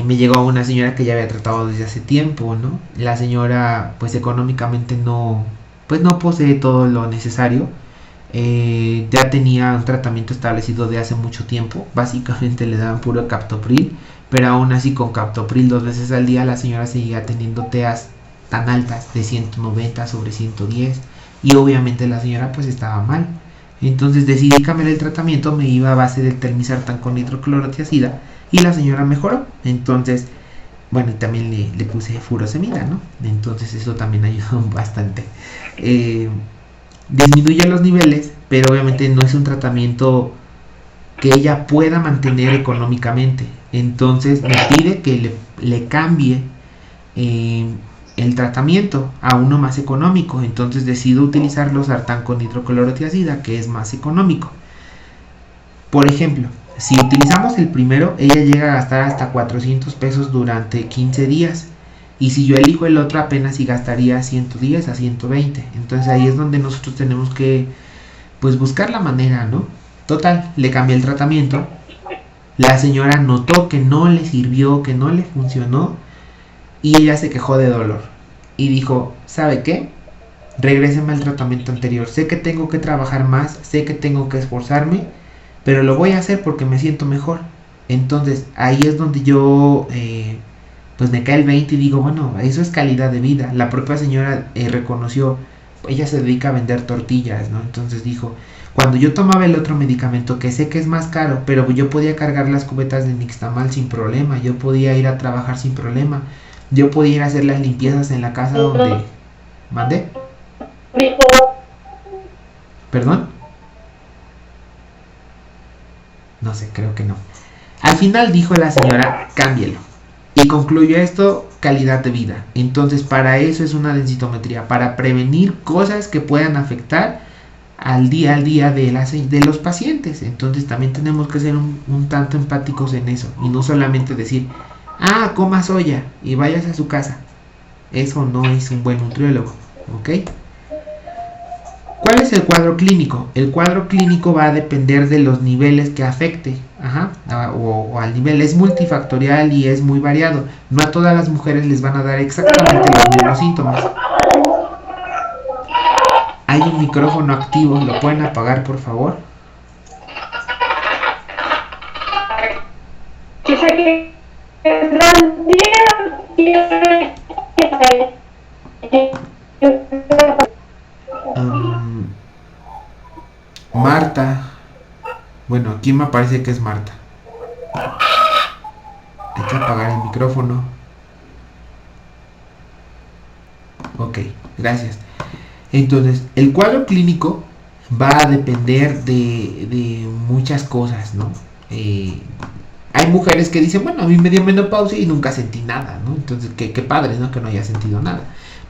me llegó una señora que ya había tratado desde hace tiempo, ¿no? La señora, pues económicamente no posee todo lo necesario. Ya tenía un tratamiento establecido de hace mucho tiempo. Básicamente le daban puro captopril, pero aún así con captopril 2 veces al día la señora seguía teniendo TEAs tan altas de 190 sobre 110 y obviamente la señora pues estaba mal. Entonces decidí cambiar el tratamiento, me iba a base del telmisartán con hidroclorotiazida y la señora mejoró. Entonces, bueno, y también le puse furosemida, ¿no? Entonces eso también ayudó bastante. Disminuye los niveles, pero obviamente no es un tratamiento que ella pueda mantener económicamente. Entonces me pide que le cambie el tratamiento a uno más económico. Entonces decido utilizar losartán con hidroclorotiazida, que es más económico. Por ejemplo, si utilizamos el primero, ella llega a gastar hasta 400 pesos durante 15 días. Y si yo elijo el otro, apenas si gastaría 110 a 120. Entonces ahí es donde nosotros tenemos que pues buscar la manera, ¿no? Total, le cambié el tratamiento. La señora notó que no le sirvió, que no le funcionó. Y ella se quejó de dolor. Y dijo, ¿sabe qué? Regréseme al tratamiento anterior. Sé que tengo que trabajar más, sé que tengo que esforzarme, pero lo voy a hacer porque me siento mejor. Entonces ahí es donde yo pues me cae el 20 y digo, bueno, eso es calidad de vida. La propia señora reconoció, ella se dedica a vender tortillas, ¿no? Entonces dijo, cuando yo tomaba el otro medicamento, que sé que es más caro, pero yo podía cargar las cubetas de Nixtamal sin problema, yo podía ir a trabajar sin problema, yo podía ir a hacer las limpiezas en la casa donde... ¿Mandé? ¿Perdón? No sé, creo que no. Al final dijo la señora, cámbielo. Y concluyó esto, calidad de vida. Entonces para eso es una densitometría, para prevenir cosas que puedan afectar al día de los pacientes. Entonces también tenemos que ser un tanto empáticos en eso. Y no solamente decir, coma soya y vayas a su casa. Eso no es un buen nutriólogo. ¿Ok? ¿Cuál es el cuadro clínico? El cuadro clínico va a depender de los niveles que afecte. O al nivel, es multifactorial y es muy variado. No a todas las mujeres les van a dar exactamente los mismos síntomas. Hay un micrófono activo, ¿lo pueden apagar por favor? Marta. Bueno, aquí me parece que es Marta. Hay que apagar el micrófono. Ok, gracias. Entonces, el cuadro clínico va a depender de muchas cosas, ¿no? Hay mujeres que dicen, bueno, a mí me dio menopausia y nunca sentí nada, ¿no? Entonces, qué padre, ¿no? Que no haya sentido nada.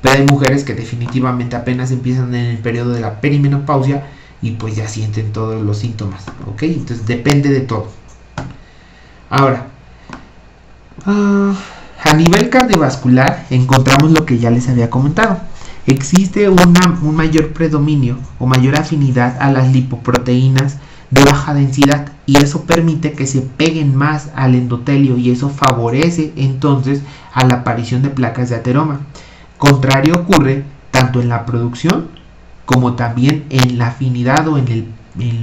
Pero hay mujeres que definitivamente apenas empiezan en el periodo de la perimenopausia y pues ya sienten todos los síntomas, ¿ok? Entonces, depende de todo. Ahora, a nivel cardiovascular encontramos lo que ya les había comentado. Existe un mayor predominio o mayor afinidad a las lipoproteínas de baja densidad y eso permite que se peguen más al endotelio y eso favorece entonces a la aparición de placas de ateroma. Contrario ocurre tanto en la producción como también en la afinidad o en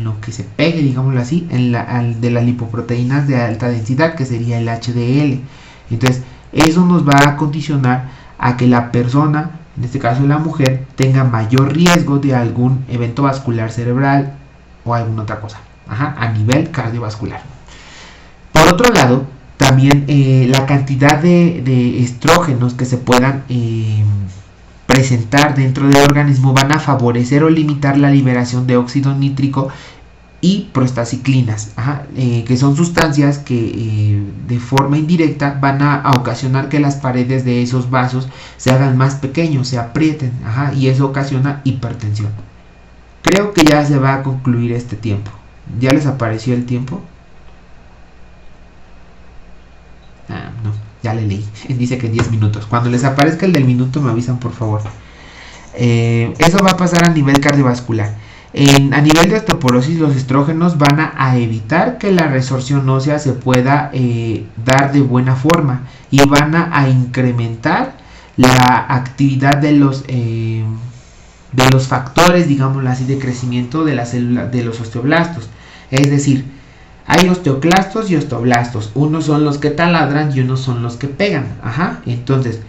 lo que se pegue, digámoslo así, de las lipoproteínas de alta densidad, que sería el HDL. Entonces eso nos va a condicionar a que la persona, en este caso la mujer, tenga mayor riesgo de algún evento vascular cerebral o alguna otra cosa, a nivel cardiovascular. Por otro lado, también la cantidad de estrógenos que se puedan presentar dentro del organismo van a favorecer o limitar la liberación de óxido nítrico y prostaciclinas, que son sustancias que de forma indirecta van a ocasionar que las paredes de esos vasos se hagan más pequeños, se aprieten, y eso ocasiona hipertensión. Creo que ya se va a concluir este tiempo. ¿Ya les apareció el tiempo? No, ya le leí. Dice que 10 minutos. Cuando les aparezca el del minuto me avisan por favor. Eso va a pasar a nivel cardiovascular. A nivel de osteoporosis, los estrógenos van a evitar que la resorción ósea se pueda dar de buena forma y van a incrementar la actividad de los factores, digámoslo así, de crecimiento de las células de los osteoblastos. Es decir, hay osteoclastos y osteoblastos. Unos son los que taladran y unos son los que pegan. Entonces,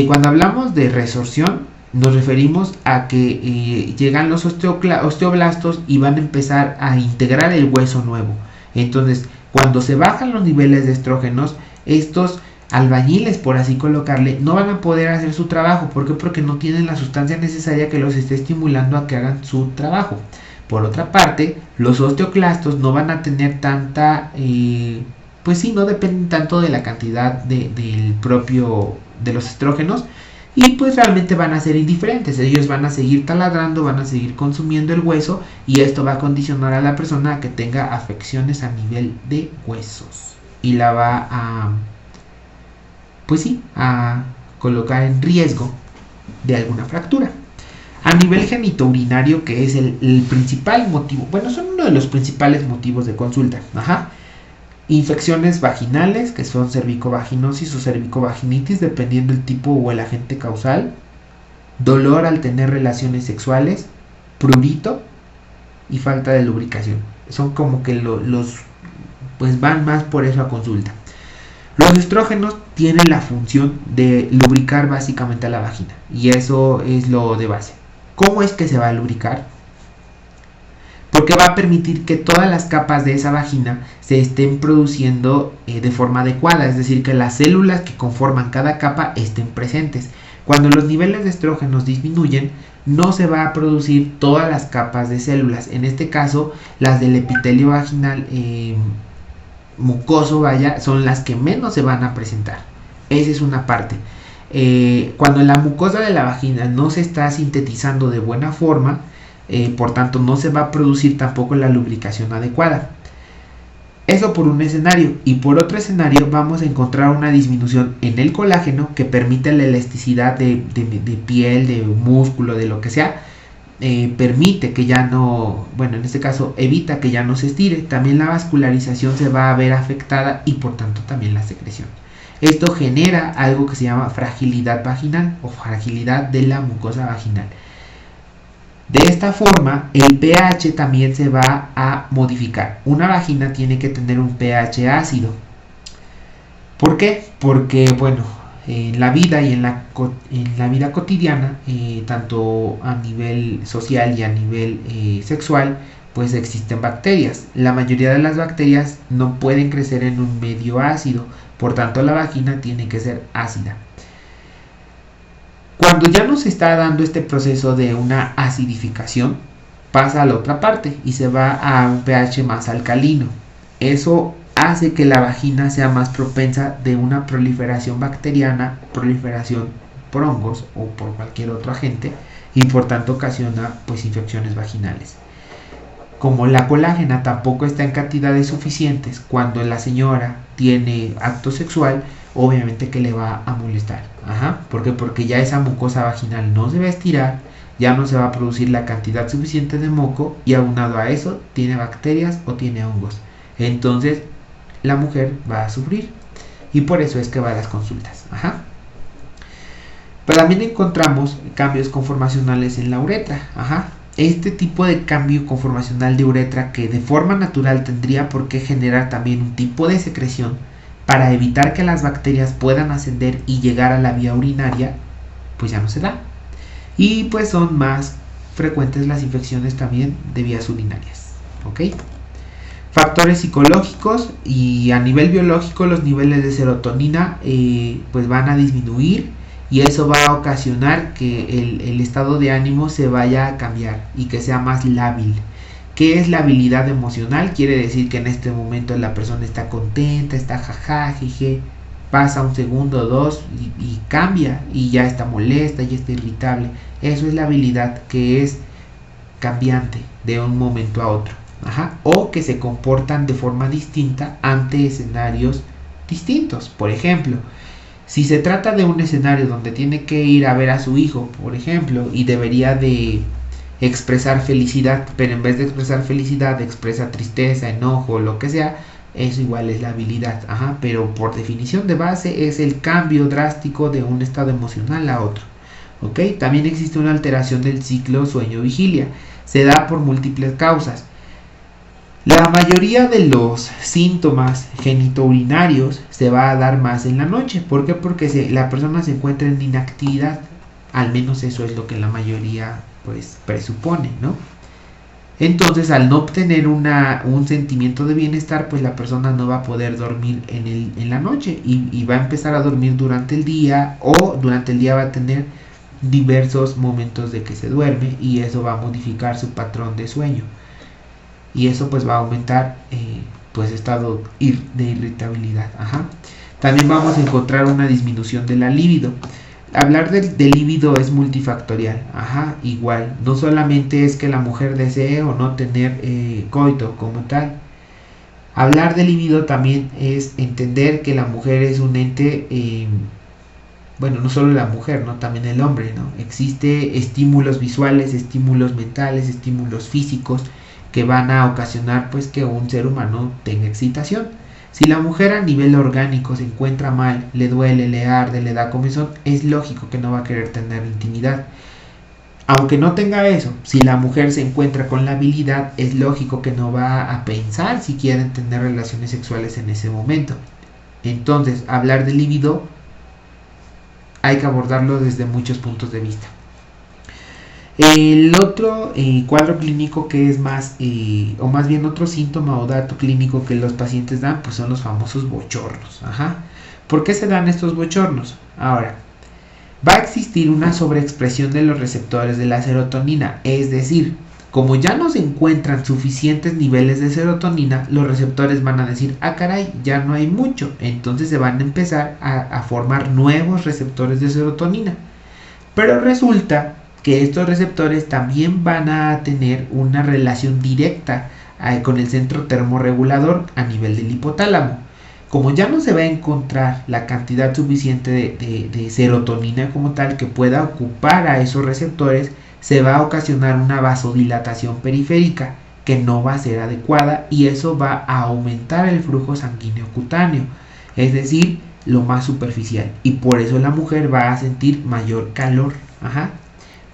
cuando hablamos de resorción, nos referimos a que llegan los osteoblastos y van a empezar a integrar el hueso nuevo. Entonces, cuando se bajan los niveles de estrógenos, estos albañiles, por así colocarle, no van a poder hacer su trabajo. ¿Por qué? Porque no tienen la sustancia necesaria que los esté estimulando a que hagan su trabajo. Por otra parte, los osteoclastos no van a tener tanta, pues sí, no dependen tanto de la cantidad de los estrógenos y pues realmente van a ser indiferentes. Ellos van a seguir taladrando, van a seguir consumiendo el hueso y esto va a condicionar a la persona a que tenga afecciones a nivel de huesos y la va a, pues sí, a colocar en riesgo de alguna fractura. A nivel genitourinario, que es el principal motivo, bueno, son uno de los principales motivos de consulta. Infecciones vaginales, que son cervicovaginosis o cervicovaginitis, dependiendo del tipo o el agente causal. Dolor al tener relaciones sexuales, prurito y falta de lubricación. Son como que los pues van más por eso a consulta. Los estrógenos tienen la función de lubricar básicamente a la vagina, y eso es lo de base. ¿Cómo es que se va a lubricar? Porque va a permitir que todas las capas de esa vagina se estén produciendo de forma adecuada, es decir, que las células que conforman cada capa estén presentes. Cuando los niveles de estrógenos disminuyen, no se va a producir todas las capas de células. En este caso, las del epitelio vaginal mucoso, son las que menos se van a presentar. Esa es una parte. Cuando la mucosa de la vagina no se está sintetizando de buena forma, por tanto no se va a producir tampoco la lubricación adecuada. Eso por un escenario, y por otro escenario vamos a encontrar una disminución en el colágeno que permite la elasticidad de piel, de músculo, de lo que sea. Permite que ya no, bueno, en este caso evita que ya no se estire. También la vascularización se va a ver afectada y por tanto también la secreción. Esto genera algo que se llama fragilidad vaginal o fragilidad de la mucosa vaginal. De esta forma, el pH también se va a modificar. Una vagina tiene que tener un pH ácido. ¿Por qué? Porque, bueno, en la vida y en la vida cotidiana, tanto a nivel social y a nivel sexual, pues existen bacterias. La mayoría de las bacterias no pueden crecer en un medio ácido, por tanto la vagina tiene que ser ácida. Cuando ya nos está dando este proceso de una acidificación, pasa a la otra parte y se va a un pH más alcalino. Eso hace que la vagina sea más propensa de una proliferación bacteriana, proliferación por hongos o por cualquier otro agente, y por tanto ocasiona pues infecciones vaginales. Como la colágena tampoco está en cantidades suficientes, cuando la señora tiene acto sexual, obviamente que le va a molestar. ¿Por qué? Porque ya esa mucosa vaginal no se va a estirar, ya no se va a producir la cantidad suficiente de moco, y aunado a eso tiene bacterias o tiene hongos. Entonces la mujer va a sufrir, y por eso es que va a las consultas. Pero también encontramos cambios conformacionales en la uretra. Este tipo de cambio conformacional de uretra, que de forma natural tendría por qué generar también un tipo de secreción para evitar que las bacterias puedan ascender y llegar a la vía urinaria, pues ya no se da. Y pues son más frecuentes las infecciones también de vías urinarias. Factores psicológicos, y a nivel biológico los niveles de serotonina pues van a disminuir, y eso va a ocasionar que el estado de ánimo se vaya a cambiar y que sea más lábil. ¿Qué es la habilidad emocional? Quiere decir que en este momento la persona está contenta, está jaja, jeje, pasa un segundo o dos y cambia, y ya está molesta, ya está irritable. Eso es la habilidad, que es cambiante de un momento a otro. O que se comportan de forma distinta ante escenarios distintos. Por ejemplo, si se trata de un escenario donde tiene que ir a ver a su hijo, por ejemplo, y debería de expresar felicidad, pero en vez de expresar felicidad expresa tristeza, enojo, lo que sea, eso igual es la habilidad. Pero por definición de base es el cambio drástico de un estado emocional a otro. También existe una alteración del ciclo sueño-vigilia. Se da por múltiples causas. La mayoría de los síntomas genitourinarios se va a dar más en la noche. ¿Por qué? Porque la persona se encuentra en inactividad. Al menos eso es lo que la mayoría pues presupone, ¿no? Entonces, al no obtener un sentimiento de bienestar, pues la persona no va a poder dormir en la noche, y va a empezar a dormir durante el día, o durante el día va a tener diversos momentos de que se duerme, y eso va a modificar su patrón de sueño, y eso pues va a aumentar pues estado de irritabilidad. También vamos a encontrar una disminución de la libido. Hablar de libido es multifactorial. Igual, no solamente es que la mujer desee o no tener coito como tal. Hablar de libido también es entender que la mujer es un ente, bueno, no solo la mujer, ¿no? También el hombre, ¿no? Existe estímulos visuales, estímulos mentales, estímulos físicos que van a ocasionar pues que un ser humano tenga excitación. Si la mujer a nivel orgánico se encuentra mal, le duele, le arde, le da comezón, es lógico que no va a querer tener intimidad. Aunque no tenga eso, si la mujer se encuentra con la habilidad, es lógico que no va a pensar si quieren tener relaciones sexuales en ese momento. Entonces, hablar de libido hay que abordarlo desde muchos puntos de vista. El otro cuadro clínico que es más, o más bien otro síntoma o dato clínico que los pacientes dan, pues son los famosos bochornos. ¿Por qué se dan estos bochornos? Ahora, va a existir una sobreexpresión de los receptores de la serotonina, es decir, como ya no se encuentran suficientes niveles de serotonina, los receptores van a decir, ah caray, ya no hay mucho, entonces se van a empezar a formar nuevos receptores de serotonina. Pero resulta que estos receptores también van a tener una relación directa con el centro termorregulador a nivel del hipotálamo. Como ya no se va a encontrar la cantidad suficiente de serotonina como tal que pueda ocupar a esos receptores, se va a ocasionar una vasodilatación periférica que no va a ser adecuada y eso va a aumentar el flujo sanguíneo cutáneo, es decir, lo más superficial, y por eso la mujer va a sentir mayor calor,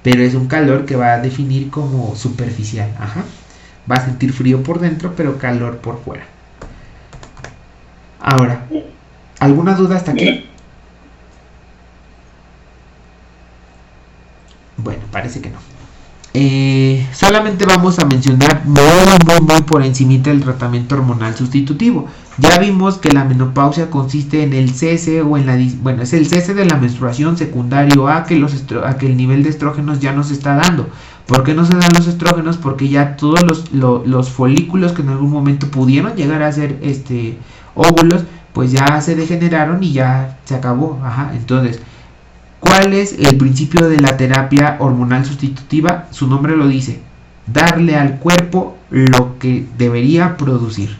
pero es un calor que va a definir como superficial, va a sentir frío por dentro pero calor por fuera. Ahora, ¿alguna duda hasta aquí? Bueno, parece que no. Solamente vamos a mencionar muy por encimita el tratamiento hormonal sustitutivo. Ya vimos que la menopausia consiste en el cese o en es el cese de la menstruación secundario a que el nivel de estrógenos ya no se está dando. ¿Por qué no se dan los estrógenos? Porque ya todos los folículos que en algún momento pudieron llegar a ser óvulos, pues ya se degeneraron y ya se acabó. Entonces, ¿cuál es el principio de la terapia hormonal sustitutiva? Su nombre lo dice, darle al cuerpo lo que debería producir,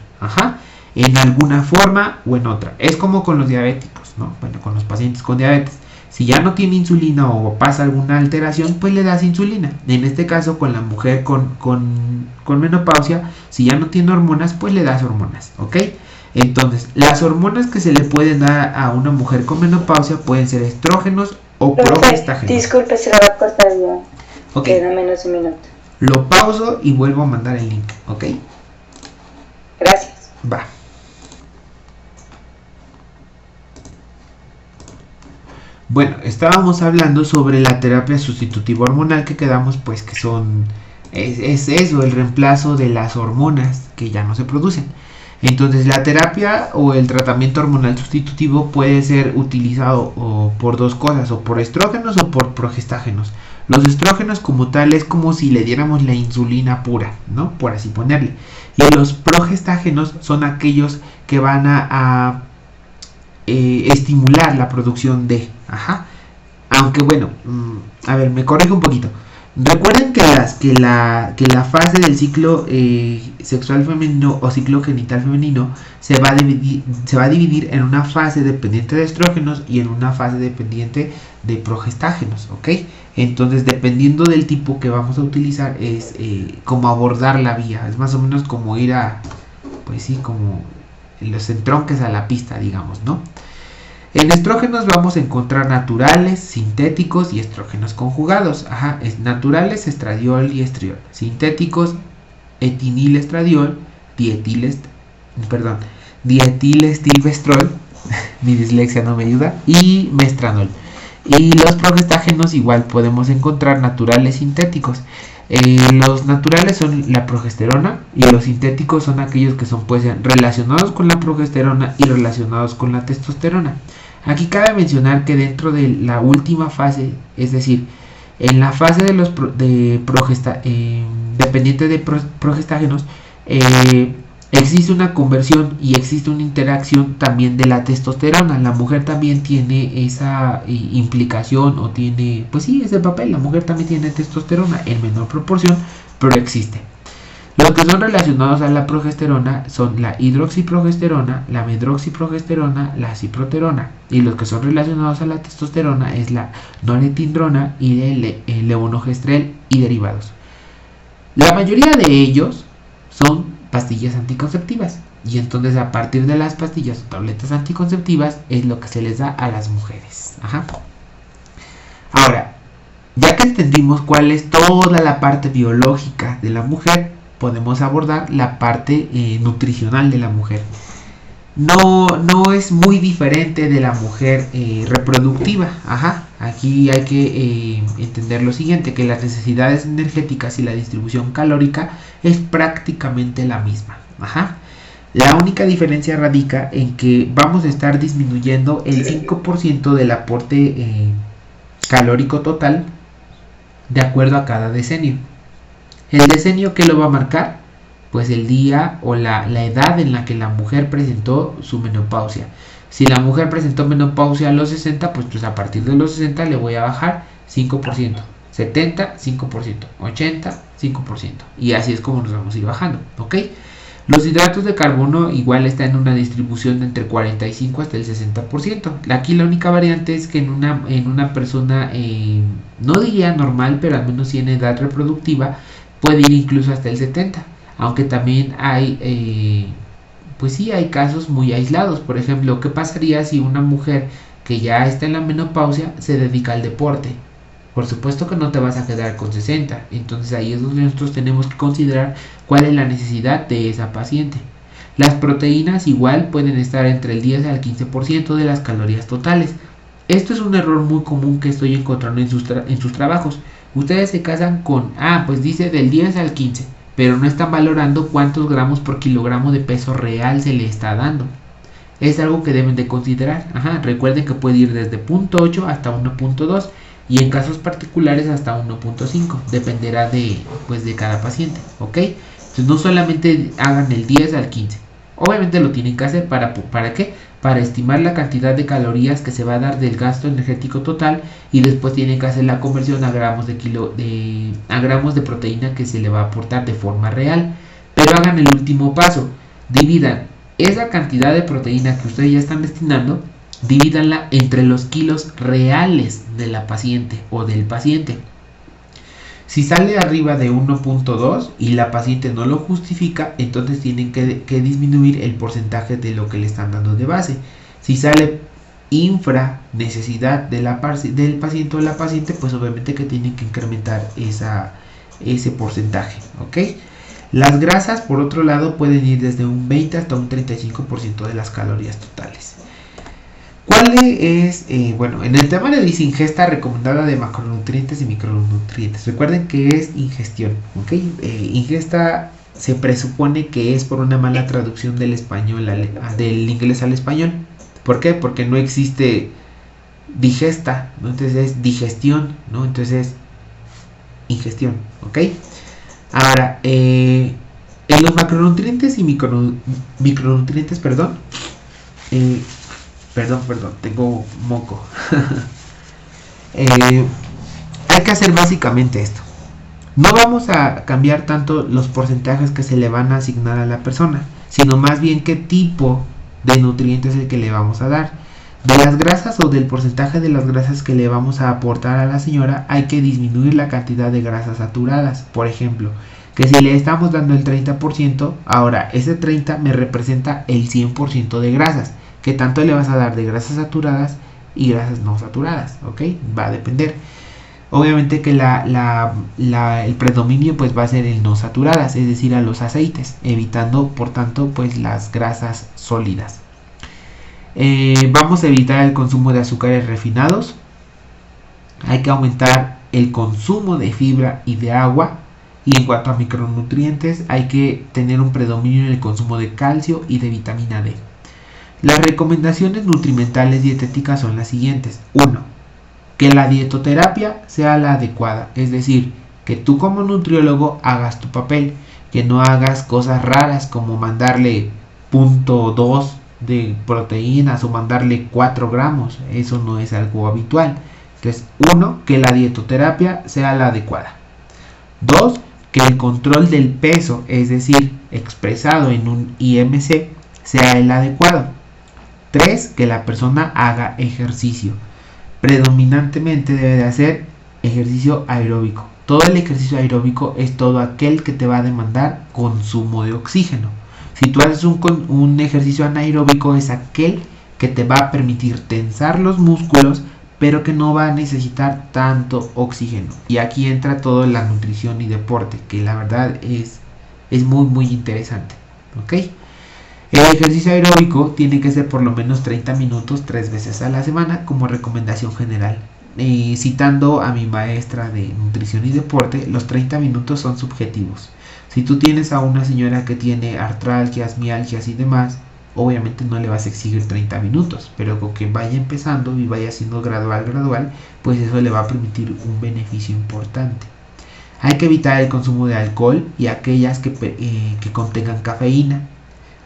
en alguna forma o en otra. Es como con los diabéticos, ¿no? Bueno, con los pacientes con diabetes. Si ya no tiene insulina o pasa alguna alteración, pues le das insulina. En este caso, con la mujer con menopausia, si ya no tiene hormonas, pues le das hormonas, ¿ok? Entonces, las hormonas que se le pueden dar a una mujer con menopausia pueden ser estrógenos o progestágenos. Disculpe, se lo va a cortar ya. Ok. Queda menos de un minuto. Lo pauso y vuelvo a mandar el link, ¿ok? Gracias. Va. Bueno, estábamos hablando sobre la terapia sustitutiva hormonal, que quedamos pues que es eso, el reemplazo de las hormonas que ya no se producen. Entonces la terapia o el tratamiento hormonal sustitutivo puede ser utilizado por dos cosas, o por estrógenos o por progestágenos. Los estrógenos como tal es como si le diéramos la insulina pura, ¿no? Por así ponerle. Y los progestágenos son aquellos que van a estimular la producción de, aunque bueno, a ver, me corrijo un poquito. Recuerden que la fase del ciclo sexual femenino o ciclo genital femenino se va a dividir en una fase dependiente de estrógenos y en una fase dependiente de progestágenos, ¿ok? Entonces, dependiendo del tipo que vamos a utilizar, es como abordar la vía. Es más o menos como ir pues sí, como los entronques a la pista, digamos, ¿no? En estrógenos vamos a encontrar naturales, sintéticos y estrógenos conjugados. Naturales, estradiol y estriol. Sintéticos, etinilestradiol, dietilestilbestrol, mi dislexia no me ayuda, y mestranol. Y los progestágenos igual podemos encontrar naturales, sintéticos. Los naturales son la progesterona y los sintéticos son aquellos que son pues relacionados con la progesterona y relacionados con la testosterona. Aquí cabe mencionar que dentro de la última fase, es decir, en la fase de los dependiente de progestágenos, existe una conversión y existe una interacción también de la testosterona. La mujer también tiene esa implicación o tiene, pues sí, ese papel. La mujer también tiene testosterona en menor proporción, pero existe. Los que son relacionados a la progesterona son la hidroxiprogesterona, la medroxiprogesterona, la ciproterona. Y los que son relacionados a la testosterona es la norepinefrina y el levonorgestrel y derivados. La mayoría de ellos son pastillas anticonceptivas. Y entonces a partir de las pastillas o tabletas anticonceptivas es lo que se les da a las mujeres. Ahora, Ya que entendimos cuál es toda la parte biológica de la mujer, podemos abordar la parte nutricional de la mujer. No es muy diferente de la mujer reproductiva. Aquí hay que entender lo siguiente, que las necesidades energéticas y la distribución calórica es prácticamente la misma. La única diferencia radica en que vamos a estar disminuyendo el 5% del aporte calórico total de acuerdo a cada decenio. El decenio, ¿qué lo va a marcar? Pues el día o la edad en la que la mujer presentó su menopausia. Si la mujer presentó menopausia a los 60, pues a partir de los 60 le voy a bajar 5%, 70, 5%, 80, 5%. Y así es como nos vamos a ir bajando, ¿ok? Los hidratos de carbono igual están en una distribución de entre 45 hasta el 60%. Aquí la única variante es que en una persona, no diría normal, pero al menos si en edad reproductiva, puede ir incluso hasta el 70%. Aunque también hay, pues sí, hay casos muy aislados. Por ejemplo, ¿qué pasaría si una mujer que ya está en la menopausia se dedica al deporte? Por supuesto que no te vas a quedar con 60. Entonces ahí es donde nosotros tenemos que considerar cuál es la necesidad de esa paciente. Las proteínas igual pueden estar entre el 10 al 15% de las calorías totales. Esto es un error muy común que estoy encontrando en sus trabajos. Ustedes se casan con, pues dice del 10 al 15, pero no están valorando cuántos gramos por kilogramo de peso real se le está dando. Es algo que deben de considerar. Recuerden que puede ir desde 0.8 hasta 1.2 y en casos particulares hasta 1.5. Dependerá de cada paciente, ¿ok? Entonces no solamente hagan el 10 al 15. Obviamente lo tienen que hacer ¿para qué? Para estimar la cantidad de calorías que se va a dar del gasto energético total y después tienen que hacer la conversión a gramos de proteína que se le va a aportar de forma real. Pero hagan el último paso, dividan esa cantidad de proteína que ustedes ya están destinando, divídanla entre los kilos reales de la paciente o del paciente. Si sale arriba de 1.2 y la paciente no lo justifica, entonces tienen que disminuir el porcentaje de lo que le están dando de base. Si sale infra necesidad del paciente o la paciente, pues obviamente que tienen que incrementar ese porcentaje, ¿ok? Las grasas, por otro lado, pueden ir desde un 20 hasta un 35% de las calorías totales. ¿Cuál es, en el tema de ingesta recomendada de macronutrientes y micronutrientes? Recuerden que es ingestión, ¿ok? Ingesta se presupone que es por una mala traducción del inglés al español. ¿Por qué? Porque no existe digesta, ¿no? Entonces es digestión, ¿no? Entonces es ingestión, ¿ok? Ahora, en los macronutrientes y micronutrientes, perdón, tengo moco. Hay que hacer básicamente esto. No vamos a cambiar tanto los porcentajes que se le van a asignar a la persona, sino más bien qué tipo de nutrientes es el que le vamos a dar. De las grasas o del porcentaje de las grasas que le vamos a aportar a la señora, hay que disminuir la cantidad de grasas saturadas. Por ejemplo, que si le estamos dando el 30%, ahora ese 30 me representa el 100% de grasas. ¿Qué tanto le vas a dar de grasas saturadas y grasas no saturadas? ¿Ok? Va a depender. Obviamente que el predominio pues va a ser el no saturadas, es decir, a los aceites, evitando por tanto pues las grasas sólidas. Vamos a evitar el consumo de azúcares refinados. Hay que aumentar el consumo de fibra y de agua. Y en cuanto a micronutrientes, hay que tener un predominio en el consumo de calcio y de vitamina D. Las recomendaciones nutrimentales dietéticas son las siguientes. 1. Que la dietoterapia sea la adecuada, es decir, que tú como nutriólogo hagas tu papel, que no hagas cosas raras como mandarle 0.2 de proteínas o mandarle 4 gramos, eso no es algo habitual. Entonces, 1. Que la dietoterapia sea la adecuada. 2. Que el control del peso, es decir, expresado en un IMC, sea el adecuado. 3. Que la persona haga ejercicio. Predominantemente debe de hacer ejercicio aeróbico. Todo el ejercicio aeróbico es todo aquel que te va a demandar consumo de oxígeno. Si tú haces un ejercicio anaeróbico, es aquel que te va a permitir tensar los músculos pero que no va a necesitar tanto oxígeno. Y aquí entra todo la nutrición y deporte, que la verdad es muy interesante. ¿Ok? El ejercicio aeróbico tiene que ser por lo menos 30 minutos 3 veces a la semana como recomendación general. Citando a mi maestra de nutrición y deporte, los 30 minutos son subjetivos. Si tú tienes a una señora que tiene artralgias, mialgias y demás, obviamente no le vas a exigir 30 minutos, pero con que vaya empezando y vaya siendo gradual, pues eso le va a permitir un beneficio importante. Hay que evitar el consumo de alcohol y aquellas que contengan cafeína,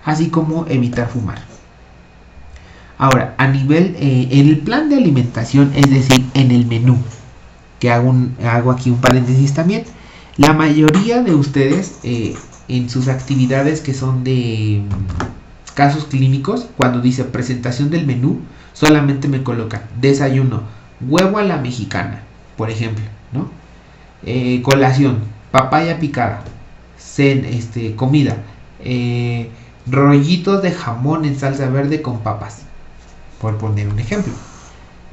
así como evitar fumar. Ahora, a nivel, en el plan de alimentación, es decir, en el menú, que hago aquí un paréntesis también, la mayoría de ustedes en sus actividades que son de casos clínicos, cuando dice presentación del menú, solamente me colocan desayuno, huevo a la mexicana, por ejemplo, ¿no? Colación, papaya picada, comida, rollitos de jamón en salsa verde con papas, por poner un ejemplo.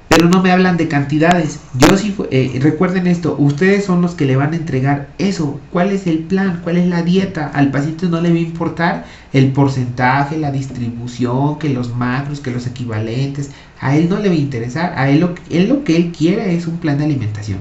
Pero no me hablan de cantidades. Yo sí, recuerden esto, ustedes son los que le van a entregar eso. ¿Cuál es el plan? ¿Cuál es la dieta? Al paciente no le va a importar el porcentaje, la distribución, que los macros, que los equivalentes. A él no le va a interesar. A él lo que él quiere es un plan de alimentación.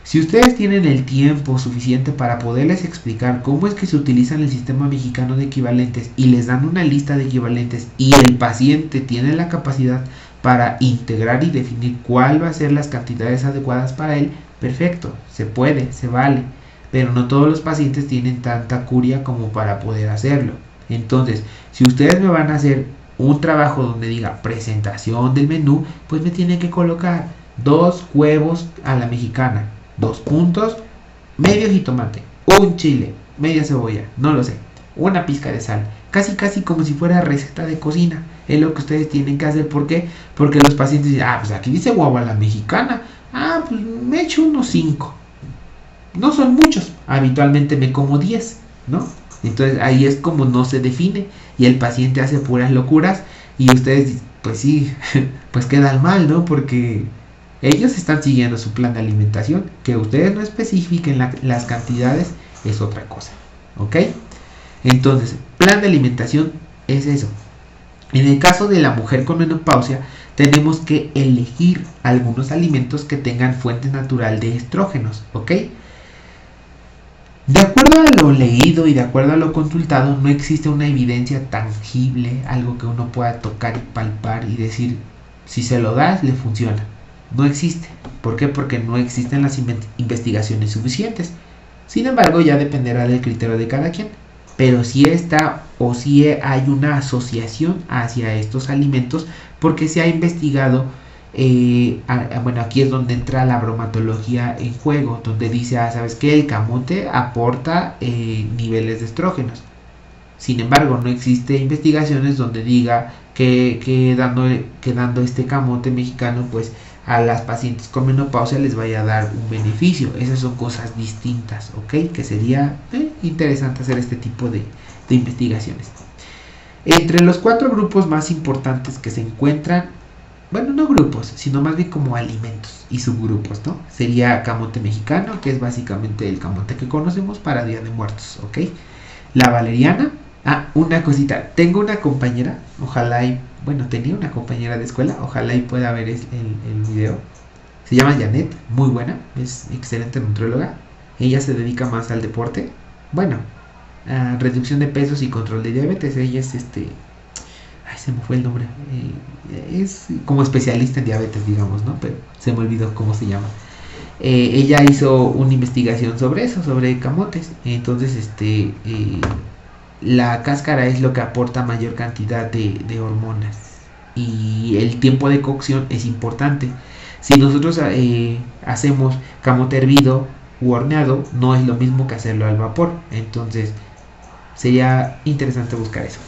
Si ustedes tienen el tiempo suficiente para poderles explicar cómo es que se utilizan el sistema mexicano de equivalentes y les dan una lista de equivalentes y el paciente tiene la capacidad para integrar y definir cuál va a ser las cantidades adecuadas para él, perfecto, se puede, se vale, pero no todos los pacientes tienen tanta curia como para poder hacerlo. Entonces, si ustedes me van a hacer un trabajo donde diga presentación del menú, pues me tienen que colocar 2 huevos a la mexicana, 2 puntos, medio jitomate, un chile, media cebolla, no lo sé, una pizca de sal, casi como si fuera receta de cocina. Es lo que ustedes tienen que hacer. ¿Por qué? Porque los pacientes dicen, pues aquí dice huevo a la mexicana, pues me echo unos 5, no son muchos, habitualmente me como 10, ¿no? Entonces ahí es como no se define y el paciente hace puras locuras y ustedes, pues sí, pues quedan mal, ¿no? Porque ellos están siguiendo su plan de alimentación. Que ustedes no especifiquen las cantidades es otra cosa, ¿ok? Entonces, plan de alimentación es eso. En el caso de la mujer con menopausia, tenemos que elegir algunos alimentos que tengan fuente natural de estrógenos, ¿ok? De acuerdo a lo leído y de acuerdo a lo consultado, no existe una evidencia tangible, algo que uno pueda tocar y palpar y decir, si se lo das, le funciona. No existe. ¿Por qué? Porque no existen las investigaciones suficientes. Sin embargo, ya dependerá del criterio de cada quien. Pero si está o si hay una asociación hacia estos alimentos, porque se ha investigado, bueno, aquí es donde entra la bromatología en juego, donde dice, ¿sabes qué? El camote aporta niveles de estrógenos. Sin embargo, no existe investigaciones donde diga que dando este camote mexicano, pues a las pacientes con menopausia les vaya a dar un beneficio. Esas son cosas distintas, ¿ok? Que sería interesante hacer este tipo de investigaciones. Entre los 4 grupos más importantes que se encuentran, bueno, no grupos, sino más bien como alimentos y subgrupos, ¿no? Sería camote mexicano, que es básicamente el camote que conocemos para Día de Muertos, ¿ok? La valeriana. Una cosita, tengo una compañera, tenía una compañera de escuela, ojalá y pueda ver el video. Se llama Janet, muy buena, es excelente nutrióloga. Ella se dedica más al deporte, a reducción de pesos y control de diabetes. Ella es se me fue el nombre, es como especialista en diabetes, digamos, ¿no? Pero se me olvidó cómo se llama. Ella hizo una investigación sobre eso, sobre camotes. Entonces, la cáscara es lo que aporta mayor cantidad de hormonas y el tiempo de cocción es importante. Si nosotros hacemos camote hervido u horneado, no es lo mismo que hacerlo al vapor. Entonces sería interesante buscar eso.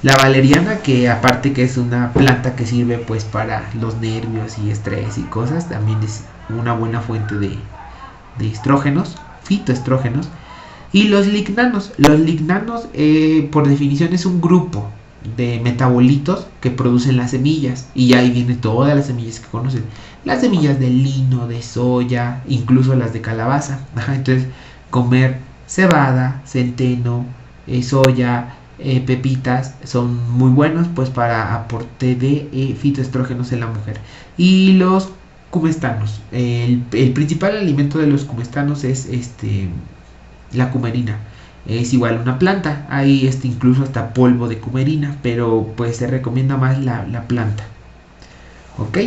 La valeriana, que aparte que es una planta que sirve pues para los nervios y estrés y cosas, también es una buena fuente de estrógenos, fitoestrógenos. Y los lignanos. Los lignanos, por definición, es un grupo de metabolitos que producen las semillas, y ahí vienen todas las semillas que conocen, las semillas de lino, de soya, incluso las de calabaza. Entonces comer cebada, centeno, soya, pepitas son muy buenos pues para aporte de fitoestrógenos en la mujer. Y los cumestanos, el principal alimento de los cumestanos es la cumerina. Es igual una planta, hay incluso hasta polvo de cumerina, pero pues se recomienda más la planta. Ok,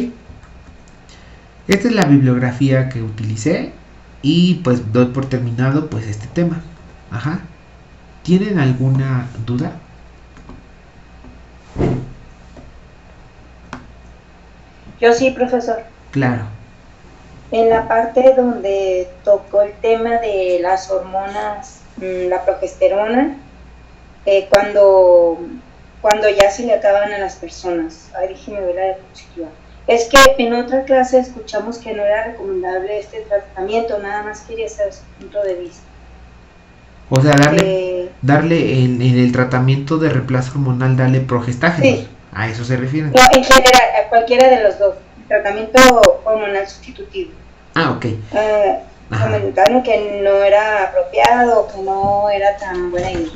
esta es la bibliografía que utilicé y pues doy por terminado pues este tema. ¿Tienen alguna duda? Yo sí, profesor. Claro. En la parte donde tocó el tema de las hormonas, la progesterona, cuando ya se le acaban a las personas. Ay, déjeme ver la diapositiva. Es que en otra clase escuchamos que no era recomendable este tratamiento, nada más quería saber su punto de vista. O sea, darle en el tratamiento de reemplazo hormonal, darle progestágenos. Sí. ¿A eso se refiere? No, en general, a cualquiera de los dos. Tratamiento hormonal sustitutivo. Ok. Comentaron que no era apropiado, que no era tan buena idea.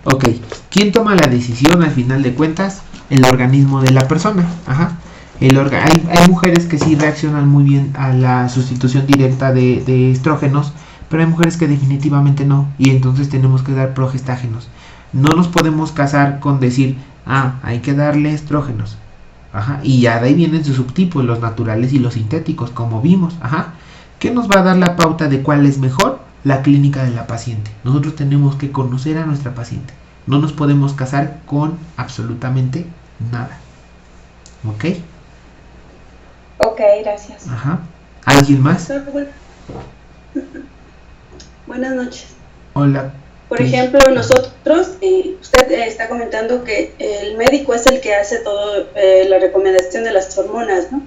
Ok. ¿Quién toma la decisión al final de cuentas? El organismo de la persona. Hay mujeres que sí reaccionan muy bien a la sustitución directa de estrógenos, pero hay mujeres que definitivamente no, y entonces tenemos que dar progestágenos. No nos podemos casar con decir, hay que darle estrógenos. Y ya de ahí vienen sus subtipos, los naturales y los sintéticos, como vimos. ¿Qué nos va a dar la pauta de cuál es mejor? La clínica de la paciente. Nosotros tenemos que conocer a nuestra paciente. No nos podemos casar con absolutamente nada. ¿Ok? Ok, gracias. ¿Alguien más? Buenas noches. Hola. Por ejemplo, nosotros, usted está comentando que el médico es el que hace todo la recomendación de las hormonas, ¿no?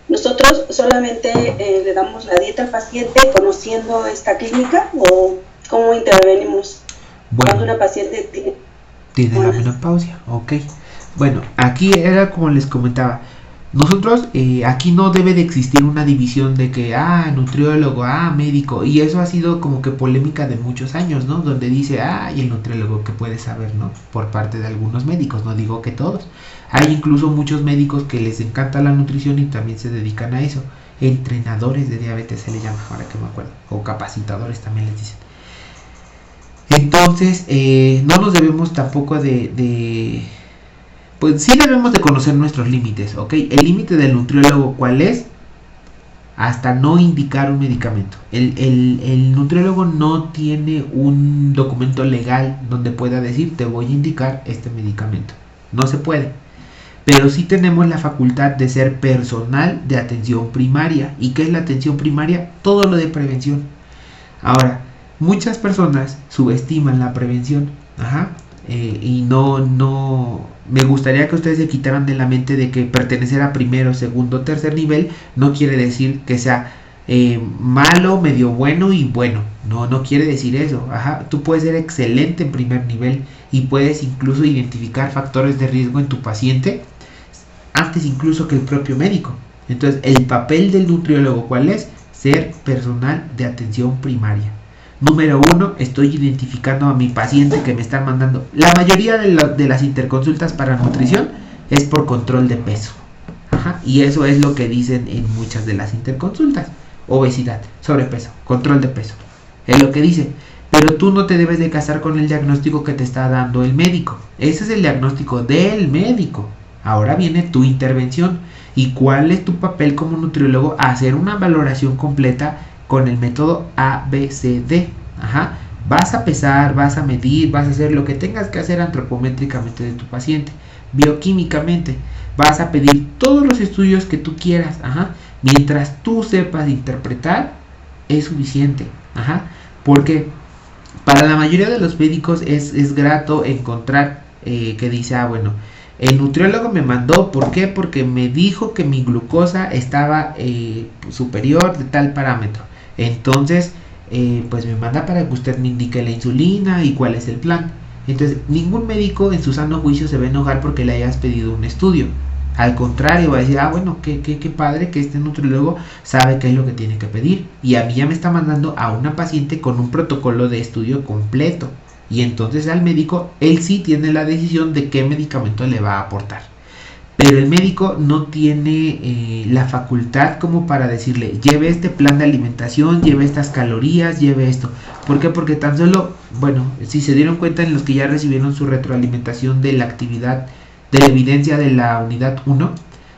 Nosotros solamente le damos la dieta al paciente conociendo esta clínica, o cómo intervenimos cuando una paciente tiene la menopausia. Ok. Bueno, aquí era como les comentaba. Nosotros, aquí no debe de existir una división de que, nutriólogo, médico, y eso ha sido como que polémica de muchos años, ¿no? Donde dice, y el nutriólogo, ¿qué puede saber, no? Por parte de algunos médicos, no digo que todos. Hay incluso muchos médicos que les encanta la nutrición y también se dedican a eso. Entrenadores de diabetes se le llama, ahora que me acuerdo, o capacitadores también les dicen. Entonces, no nos debemos tampoco pues sí debemos de conocer nuestros límites, ¿ok? El límite del nutriólogo, ¿cuál es? Hasta no indicar un medicamento. El nutriólogo no tiene un documento legal donde pueda decir, te voy a indicar este medicamento. No se puede. Pero sí tenemos la facultad de ser personal de atención primaria. ¿Y qué es la atención primaria? Todo lo de prevención. Ahora, muchas personas subestiman la prevención. Y no me gustaría que ustedes se quitaran de la mente de que pertenecer a primero, segundo, tercer nivel no quiere decir que sea malo, medio bueno y bueno. No quiere decir eso. Tú puedes ser excelente en primer nivel y puedes incluso identificar factores de riesgo en tu paciente antes incluso que el propio médico. Entonces, el papel del nutriólogo, ¿cuál es? Ser personal de atención primaria. Número 1, estoy identificando a mi paciente que me están mandando. La mayoría de las interconsultas para nutrición es por control de peso. Y eso es lo que dicen en muchas de las interconsultas. Obesidad, sobrepeso, control de peso. Es lo que dice. Pero tú no te debes de casar con el diagnóstico que te está dando el médico. Ese es el diagnóstico del médico. Ahora viene tu intervención. ¿Y cuál es tu papel como nutriólogo? Hacer una valoración completa con el método ABCD. Vas a pesar, vas a medir, vas a hacer lo que tengas que hacer antropométricamente de tu paciente, bioquímicamente. Vas a pedir todos los estudios que tú quieras. Mientras tú sepas interpretar, es suficiente. Porque para la mayoría de los médicos es grato encontrar que dice, bueno, el nutriólogo me mandó, ¿por qué? Porque me dijo que mi glucosa estaba superior de tal parámetro. Entonces, pues me manda para que usted me indique la insulina y cuál es el plan. Entonces, ningún médico en su sano juicio se va a enojar porque le hayas pedido un estudio. Al contrario, va a decir, bueno, qué padre que este nutriólogo sabe qué es lo que tiene que pedir. Y a mí ya me está mandando a una paciente con un protocolo de estudio completo. Y entonces al médico, él sí tiene la decisión de qué medicamento le va a aportar. Pero el médico no tiene la facultad como para decirle, lleve este plan de alimentación, lleve estas calorías, lleve esto. ¿Por qué? Porque tan solo, bueno, si se dieron cuenta en los que ya recibieron su retroalimentación de la actividad, de la evidencia de la unidad 1,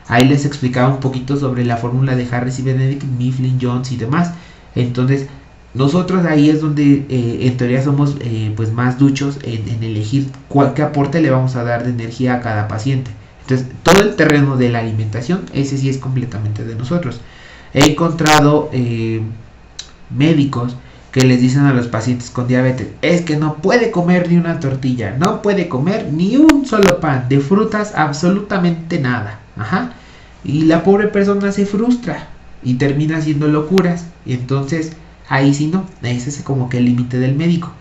ahí les explicaba un poquito sobre la fórmula de Harris y Benedict, Mifflin, Jones y demás. Entonces, nosotros ahí es donde en teoría somos pues más duchos en elegir qué aporte le vamos a dar de energía a cada paciente. Entonces, todo el terreno de la alimentación, ese sí es completamente de nosotros. He encontrado médicos que les dicen a los pacientes con diabetes, es que no puede comer ni una tortilla, no puede comer ni un solo pan, de frutas absolutamente nada. Ajá. Y la pobre persona se frustra y termina haciendo locuras. Y entonces, ahí sí no, ese es como que el límite del médico.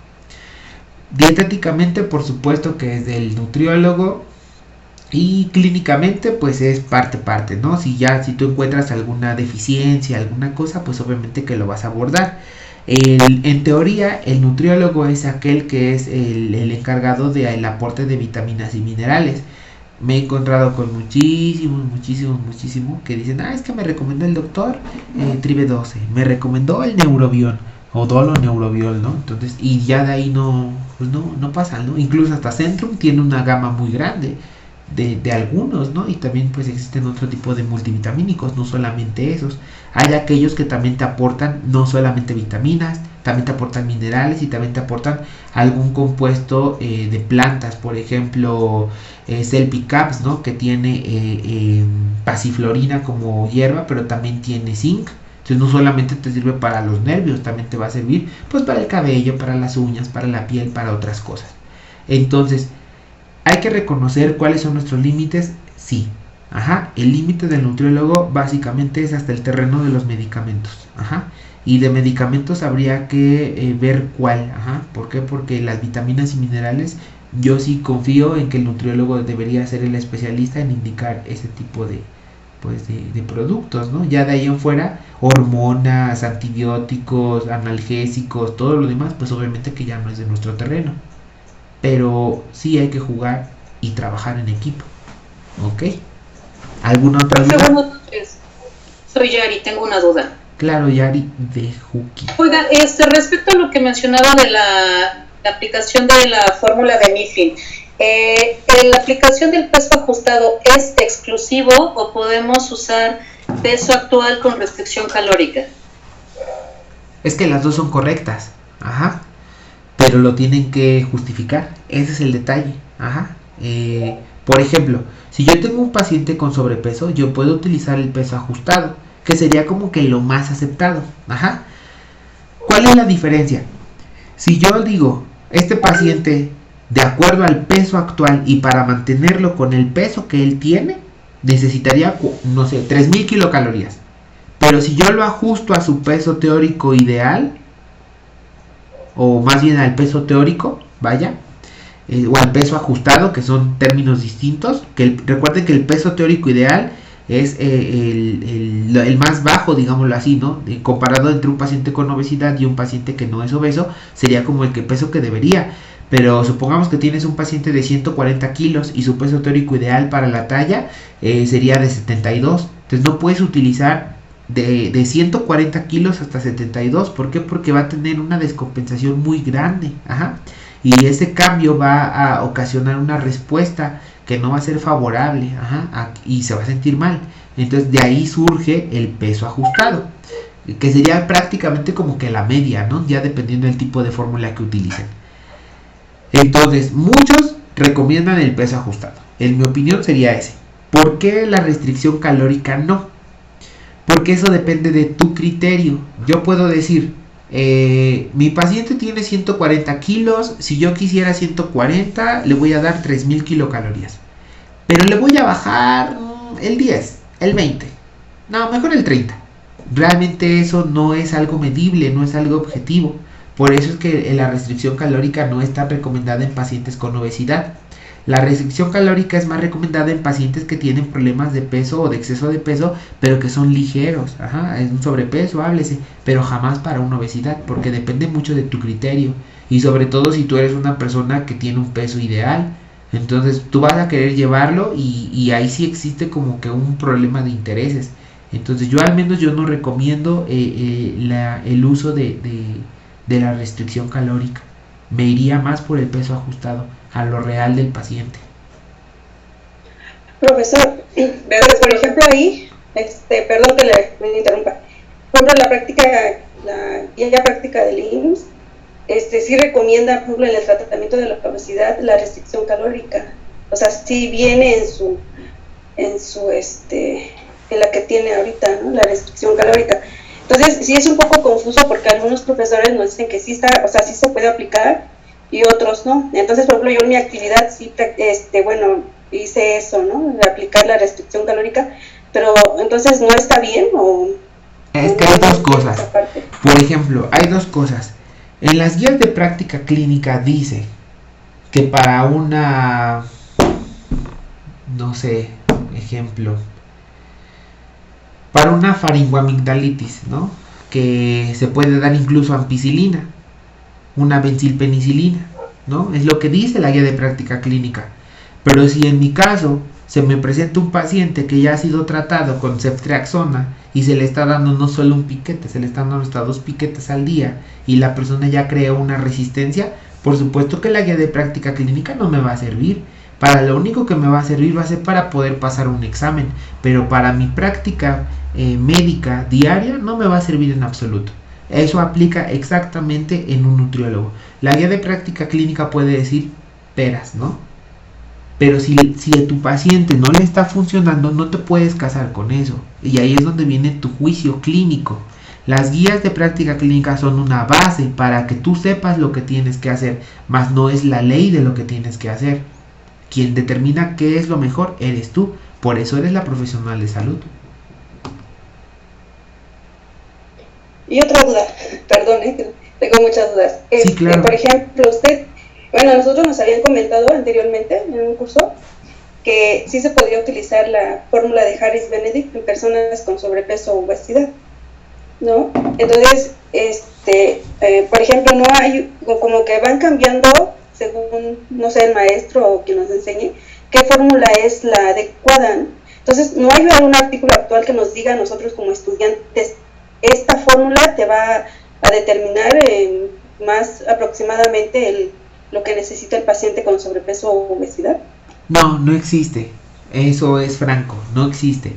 Dietéticamente, por supuesto que es del nutriólogo. Y clínicamente pues es parte, ¿no? Si tú encuentras alguna deficiencia, alguna cosa, pues obviamente que lo vas a abordar. En teoría, el nutriólogo es aquel que es el encargado del aporte de vitaminas y minerales. Me he encontrado con muchísimo que dicen, es que me recomendó el doctor Tribe 12, me recomendó el Neurobión o Dolo Neurobiol, ¿no? Entonces, y ya de ahí no pasa, ¿no? Incluso hasta Centrum tiene una gama muy grande de algunos, ¿no? Y también pues existen otro tipo de multivitamínicos, no solamente esos. Hay aquellos que también te aportan no solamente vitaminas, también te aportan minerales y también te aportan algún compuesto de plantas, por ejemplo Selpicaps, ¿no? Que tiene pasiflorina como hierba, pero también tiene zinc. Entonces no solamente te sirve para los nervios, también te va a servir pues para el cabello, para las uñas, para la piel, para otras cosas. Entonces, ¿hay que reconocer cuáles son nuestros límites? Sí. El límite del nutriólogo básicamente es hasta el terreno de los medicamentos. Y de medicamentos habría que ver cuál. ¿Por qué? Porque las vitaminas y minerales, yo sí confío en que el nutriólogo debería ser el especialista en indicar ese tipo de productos, ¿no? Ya de ahí en fuera, hormonas, antibióticos, analgésicos, todo lo demás, pues obviamente que ya no es de nuestro terreno. Pero sí hay que jugar y trabajar en equipo. ¿Ok? ¿Alguna otra duda? Buenas noches. Soy Yari, tengo una duda. Claro, Yari de Juki. Oiga, respecto a lo que mencionaba de la aplicación de la fórmula de Mifflin, ¿la aplicación del peso ajustado es exclusivo o podemos usar peso actual con restricción calórica? Es que las dos son correctas. Pero lo tienen que justificar, ese es el detalle. Por ejemplo, si yo tengo un paciente con sobrepeso, yo puedo utilizar el peso ajustado, que sería como que lo más aceptado. ¿Cuál es la diferencia? Si yo digo, este paciente, de acuerdo al peso actual y para mantenerlo con el peso que él tiene, necesitaría, 3000 kilocalorías. Pero si yo lo ajusto a su peso teórico ideal, o más bien al peso teórico, o al peso ajustado, que son términos distintos, recuerden que el peso teórico ideal es el más bajo, digámoslo así, ¿no? Comparado entre un paciente con obesidad y un paciente que no es obeso, sería como el peso que debería. Pero supongamos que tienes un paciente de 140 kilos y su peso teórico ideal para la talla sería de 72. Entonces no puedes utilizar de 140 kilos hasta 72. ¿Por qué? Porque va a tener una descompensación muy grande. Y ese cambio va a ocasionar una respuesta que no va a ser favorable. Y se va a sentir mal. Entonces de ahí surge el peso ajustado, que sería prácticamente como que la media, ¿no? Ya dependiendo del tipo de fórmula que utilicen. Entonces muchos recomiendan el peso ajustado. En mi opinión sería ese. ¿Por qué la restricción calórica no? Porque eso depende de tu criterio. Yo puedo decir, mi paciente tiene 140 kilos, si yo quisiera 140, le voy a dar 3000 kilocalorías. Pero le voy a bajar el 10, el 20, no, mejor el 30. Realmente eso no es algo medible, no es algo objetivo. Por eso es que la restricción calórica no está recomendada en pacientes con obesidad. La restricción calórica es más recomendada en pacientes que tienen problemas de peso o de exceso de peso, pero que son ligeros. Es un sobrepeso, háblese, pero jamás para una obesidad, porque depende mucho de tu criterio. Y sobre todo si tú eres una persona que tiene un peso ideal, entonces tú vas a querer llevarlo y ahí sí existe como que un problema de intereses. Entonces yo al menos yo no recomiendo el uso de la restricción calórica. Me iría más por el peso ajustado a lo real del paciente. Profesor, pero por ejemplo ahí, perdón que me interrumpa, por ejemplo la guía práctica del IMSS, sí recomienda, por ejemplo, en el tratamiento de la obesidad, la restricción calórica. O sea, sí viene en la que tiene ahorita, ¿no? La restricción calórica. Entonces, sí es un poco confuso porque algunos profesores nos dicen que sí está, o sea, sí se puede aplicar y otros no. Entonces, por ejemplo, yo en mi actividad sí, hice eso, ¿no? De aplicar la restricción calórica, pero entonces no está bien o... Es que hay dos cosas. Por ejemplo, hay dos cosas. En las guías de práctica clínica dice que para una, no sé, ejemplo, para una faringoamigdalitis, ¿no? Que se puede dar incluso ampicilina, una benzilpenicilina, ¿no? Es lo que dice la guía de práctica clínica. Pero si en mi caso se me presenta un paciente que ya ha sido tratado con ceftriaxona y se le está dando no solo un piquete, se le están dando hasta 2 piquetes al día y la persona ya creó una resistencia, por supuesto que la guía de práctica clínica no me va a servir. Para lo único que me va a servir va a ser para poder pasar un examen, pero para mi práctica médica diaria no me va a servir en absoluto. Eso aplica exactamente en un nutriólogo. La guía de práctica clínica puede decir peras, ¿no? Pero si a tu paciente no le está funcionando, no te puedes casar con eso. Y ahí es donde viene tu juicio clínico. Las guías de práctica clínica son una base para que tú sepas lo que tienes que hacer, mas no es la ley de lo que tienes que hacer. Quien determina qué es lo mejor eres tú. Por eso eres la profesional de salud. Y otra duda, perdón, tengo muchas dudas. Sí, claro. Por ejemplo, nosotros nos habían comentado anteriormente en un curso que sí se podría utilizar la fórmula de Harris-Benedict en personas con sobrepeso o obesidad, ¿no? Entonces, por ejemplo, no hay, como que van cambiando según, no sé, el maestro o quien nos enseñe, qué fórmula es la adecuada, ¿no? Entonces, no hay algún artículo actual que nos diga a nosotros como estudiantes, esta fórmula te va a determinar más aproximadamente lo que necesita el paciente con sobrepeso o obesidad. No existe. Eso es franco, no existe.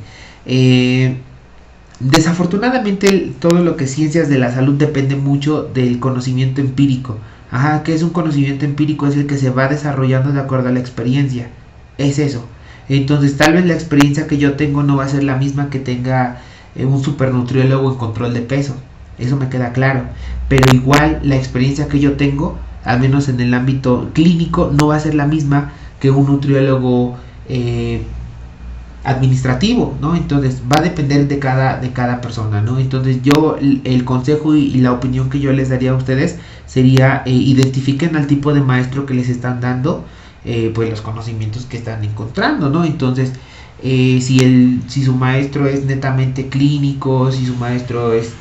Desafortunadamente todo lo que es ciencias de la salud depende mucho del conocimiento empírico. ¿Qué es un conocimiento empírico? Es el que se va desarrollando de acuerdo a la experiencia. Es eso. Entonces tal vez la experiencia que yo tengo no va a ser la misma que tenga un supernutriólogo en control de peso. Eso me queda claro. Pero igual la experiencia que yo tengo, al menos en el ámbito clínico, no va a ser la misma que un nutriólogo administrativo, ¿no? Entonces va a depender de cada persona, ¿no? Entonces yo el consejo y la opinión que yo les daría a ustedes sería identifiquen al tipo de maestro que les están dando pues los conocimientos que están encontrando, ¿no? Entonces si su maestro es netamente clínico, si su maestro es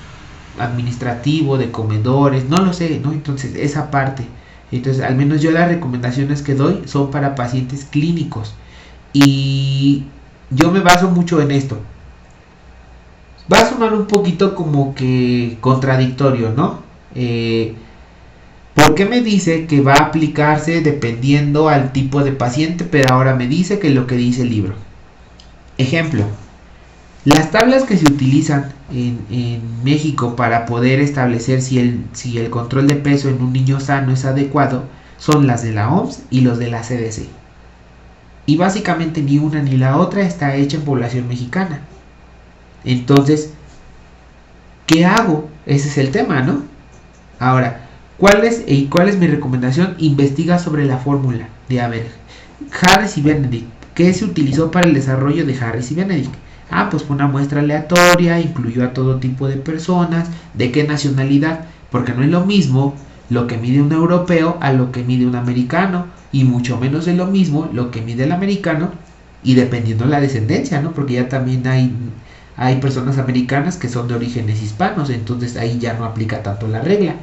administrativo, de comedores, no lo sé, ¿no? Entonces esa parte. Entonces al menos yo las recomendaciones que doy son para pacientes clínicos y yo me baso mucho en esto. Va a sonar un poquito como que contradictorio, ¿no? ¿Por qué me dice que va a aplicarse dependiendo al tipo de paciente, pero ahora me dice que lo que dice el libro? Ejemplo, las tablas que se utilizan en México para poder establecer si el control de peso en un niño sano es adecuado son las de la OMS y los de la CDC. Y básicamente ni una ni la otra está hecha en población mexicana. Entonces, ¿qué hago? Ese es el tema, ¿no? Ahora, ¿cuál es mi recomendación? Investiga sobre la fórmula de, Harris y Benedict. ¿Qué se utilizó para el desarrollo de Harris y Benedict? Pues fue una muestra aleatoria, incluyó a todo tipo de personas. ¿De qué nacionalidad? porque no es lo mismo lo que mide un europeo a lo que mide un americano, y mucho menos es lo mismo lo que mide el americano, y dependiendo la descendencia, ¿no? Porque ya también hay personas americanas que son de orígenes hispanos, entonces ahí ya no aplica tanto la regla.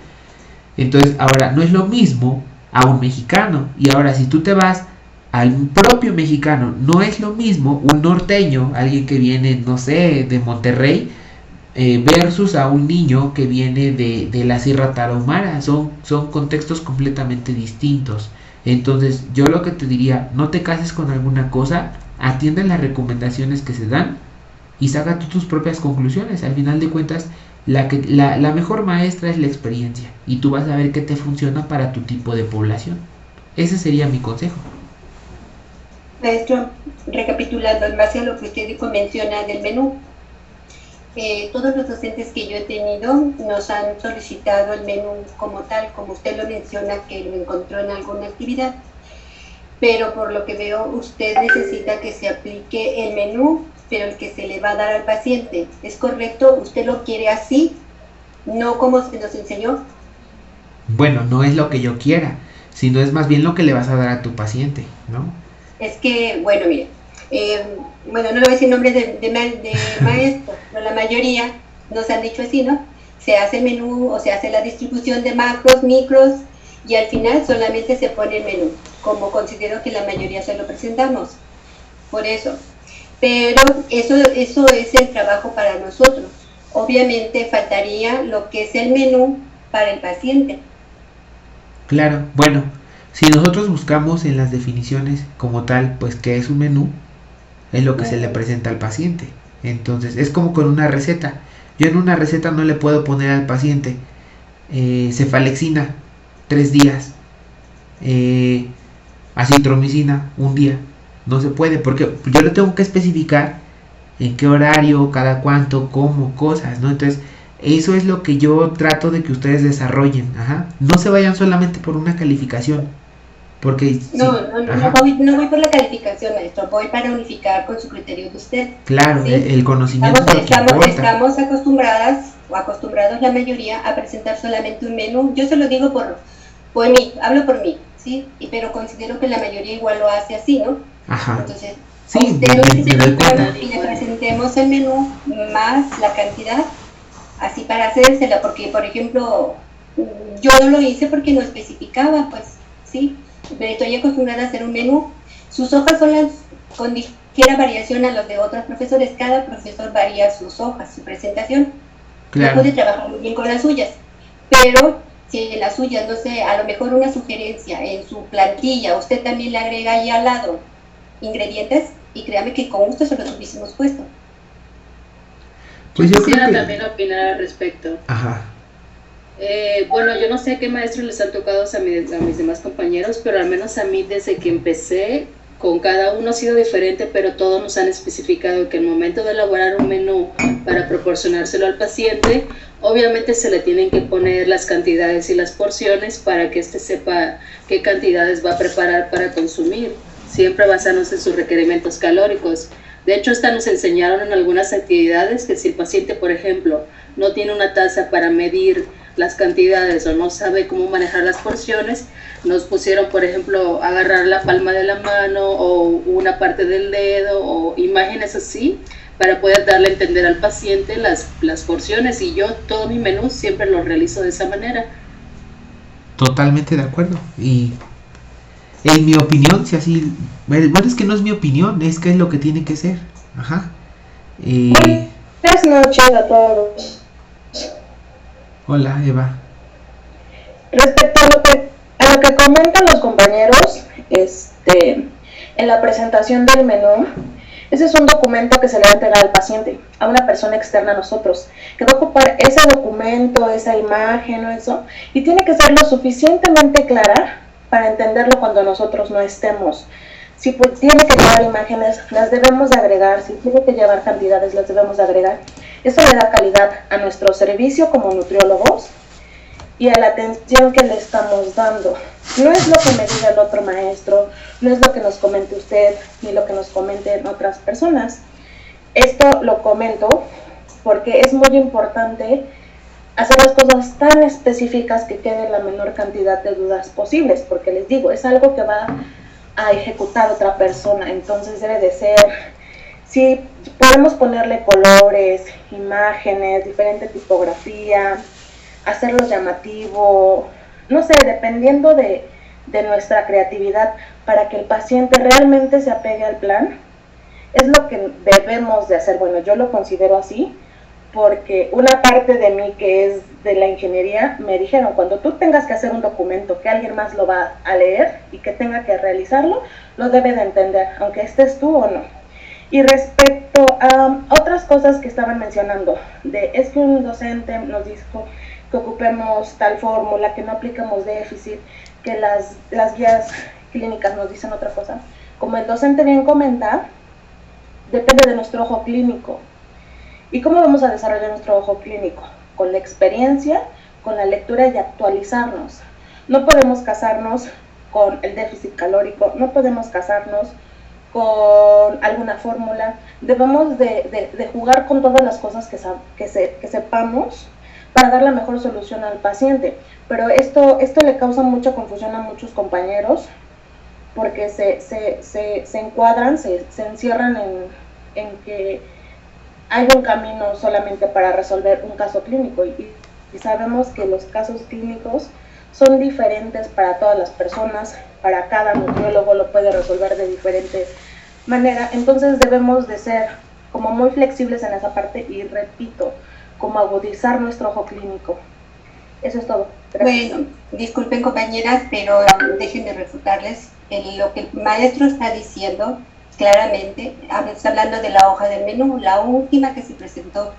Entonces ahora no es lo mismo a un mexicano, y ahora si tú te vas al propio mexicano, no es lo mismo un norteño, alguien que viene, no sé, de Monterrey, versus a un niño que viene de la Sierra Tarahumara. Son contextos completamente distintos. Entonces yo lo que te diría, no te cases con alguna cosa, atiende las recomendaciones que se dan y saca tú tus propias conclusiones. Al final de cuentas, la mejor maestra es la experiencia, y tú vas a ver qué te funciona para tu tipo de población. Ese sería mi consejo. Maestro, recapitulando en base a lo que usted menciona del menú, todos los docentes que yo he tenido nos han solicitado el menú como tal, como usted lo menciona, que lo encontró en alguna actividad, pero por lo que veo usted necesita que se aplique el menú, pero el que se le va a dar al paciente. ¿Es correcto? ¿Usted lo quiere así? ¿No como se nos enseñó? Bueno, no es lo que yo quiera, sino es más bien lo que le vas a dar a tu paciente, ¿no? Es que, bueno, mire, bueno, no le voy a decir nombres de maestros, pero la mayoría nos han dicho así, ¿no? Se hace el menú o se hace la distribución de macros, micros, y al final solamente se pone el menú, como considero que la mayoría se lo presentamos. Por eso. Pero eso es el trabajo para nosotros. Obviamente faltaría lo que es el menú para el paciente. Claro, bueno, si nosotros buscamos en las definiciones como tal, pues qué es un menú, es lo que se le presenta al paciente. Entonces es como con una receta. Yo en una receta no le puedo poner al paciente cefalexina 3 días, acitromicina 1 día. No se puede, porque yo le tengo que especificar en qué horario, cada cuánto, cómo, cosas, ¿no? Entonces eso es lo que yo trato de que ustedes desarrollen. Ajá. No se vayan solamente por una calificación, porque no voy por la calificación, maestro, voy para unificar con su criterio de usted. Claro, ¿sí? El conocimiento estamos acostumbrados la mayoría a presentar solamente un menú. Yo se lo digo por mí, hablo por mí, ¿sí? Pero considero que la mayoría igual lo hace así, ¿no? Ajá. Entonces, sí, y le presentemos el menú más la cantidad, así para hacérsela, porque por ejemplo yo no lo hice porque no especificaba, pues sí, pero estoy acostumbrada a hacer un menú. Sus hojas son con ligera variación a los de otros profesores, cada profesor varía sus hojas, su presentación. Claro. No puede trabajar muy bien con las suyas, pero si en las suyas, no sé, a lo mejor una sugerencia en su plantilla, usted también le agrega ahí al lado ingredientes, y créame que con gusto se los hubiésemos puesto. Pues yo quisiera también opinar al respecto. Ajá. Bueno, yo no sé qué maestros les han tocado a mis demás compañeros, pero al menos a mí desde que empecé, con cada uno ha sido diferente, pero todos nos han especificado que el momento de elaborar un menú para proporcionárselo al paciente, obviamente se le tienen que poner las cantidades y las porciones para que éste sepa qué cantidades va a preparar para consumir, siempre basándose en sus requerimientos calóricos. De hecho, hasta nos enseñaron en algunas actividades que si el paciente, por ejemplo, no tiene una taza para medir las cantidades o no sabe cómo manejar las porciones, nos pusieron, por ejemplo, agarrar la palma de la mano o una parte del dedo o imágenes así para poder darle a entender al paciente las porciones, y yo todo mi menú siempre lo realizo de esa manera. Totalmente de acuerdo. Y en mi opinión, si así, bueno, es que no es mi opinión, es que es lo que tiene que ser. Ajá. Buenas noches a todos. Hola, Eva. Respecto a lo que comentan los compañeros, en la presentación del menú, ese es un documento que se le va a entregar al paciente, a una persona externa a nosotros, que va a ocupar ese documento, esa imagen o eso, y tiene que ser lo suficientemente clara para entenderlo cuando nosotros no estemos. Si pues, tiene que llevar imágenes, las debemos de agregar. Si tiene que llevar cantidades, las debemos de agregar. Eso le da calidad a nuestro servicio como nutriólogos y a la atención que le estamos dando. No es lo que me diga el otro maestro, no es lo que nos comente usted, ni lo que nos comenten otras personas. Esto lo comento porque es muy importante hacer las cosas tan específicas que quede la menor cantidad de dudas posibles, porque les digo, es algo que va a ejecutar otra persona, entonces debe de ser, si podemos ponerle colores, imágenes, diferente tipografía, hacerlo llamativo, no sé, dependiendo de nuestra creatividad, para que el paciente realmente se apegue al plan, es lo que debemos de hacer. Bueno, yo lo considero así, porque una parte de mí que es de la ingeniería, me dijeron, cuando tú tengas que hacer un documento que alguien más lo va a leer y que tenga que realizarlo, lo debe de entender, aunque estés tú o no. Y respecto a otras cosas que estaban mencionando, es que un docente nos dijo que ocupemos tal fórmula, que no aplicamos déficit, que las guías clínicas nos dicen otra cosa. Como el docente bien comenta, depende de nuestro ojo clínico. ¿Y cómo vamos a desarrollar nuestro ojo clínico? Con la experiencia, con la lectura y actualizarnos. No podemos casarnos con el déficit calórico, no podemos casarnos con alguna fórmula. Debemos de jugar con todas las cosas que sepamos para dar la mejor solución al paciente. Pero esto le causa mucha confusión a muchos compañeros, porque se encuadran, se encierran en que hay un camino solamente para resolver un caso clínico, y sabemos que los casos clínicos son diferentes para todas las personas, para cada nutriólogo lo puede resolver de diferente manera, entonces debemos de ser como muy flexibles en esa parte y, repito, como agudizar nuestro ojo clínico. Eso es todo. Gracias. Bueno, disculpen compañeras, pero déjenme refutarles lo que el maestro está diciendo. Claramente, está hablando de la hoja del menú, la última que se presentó.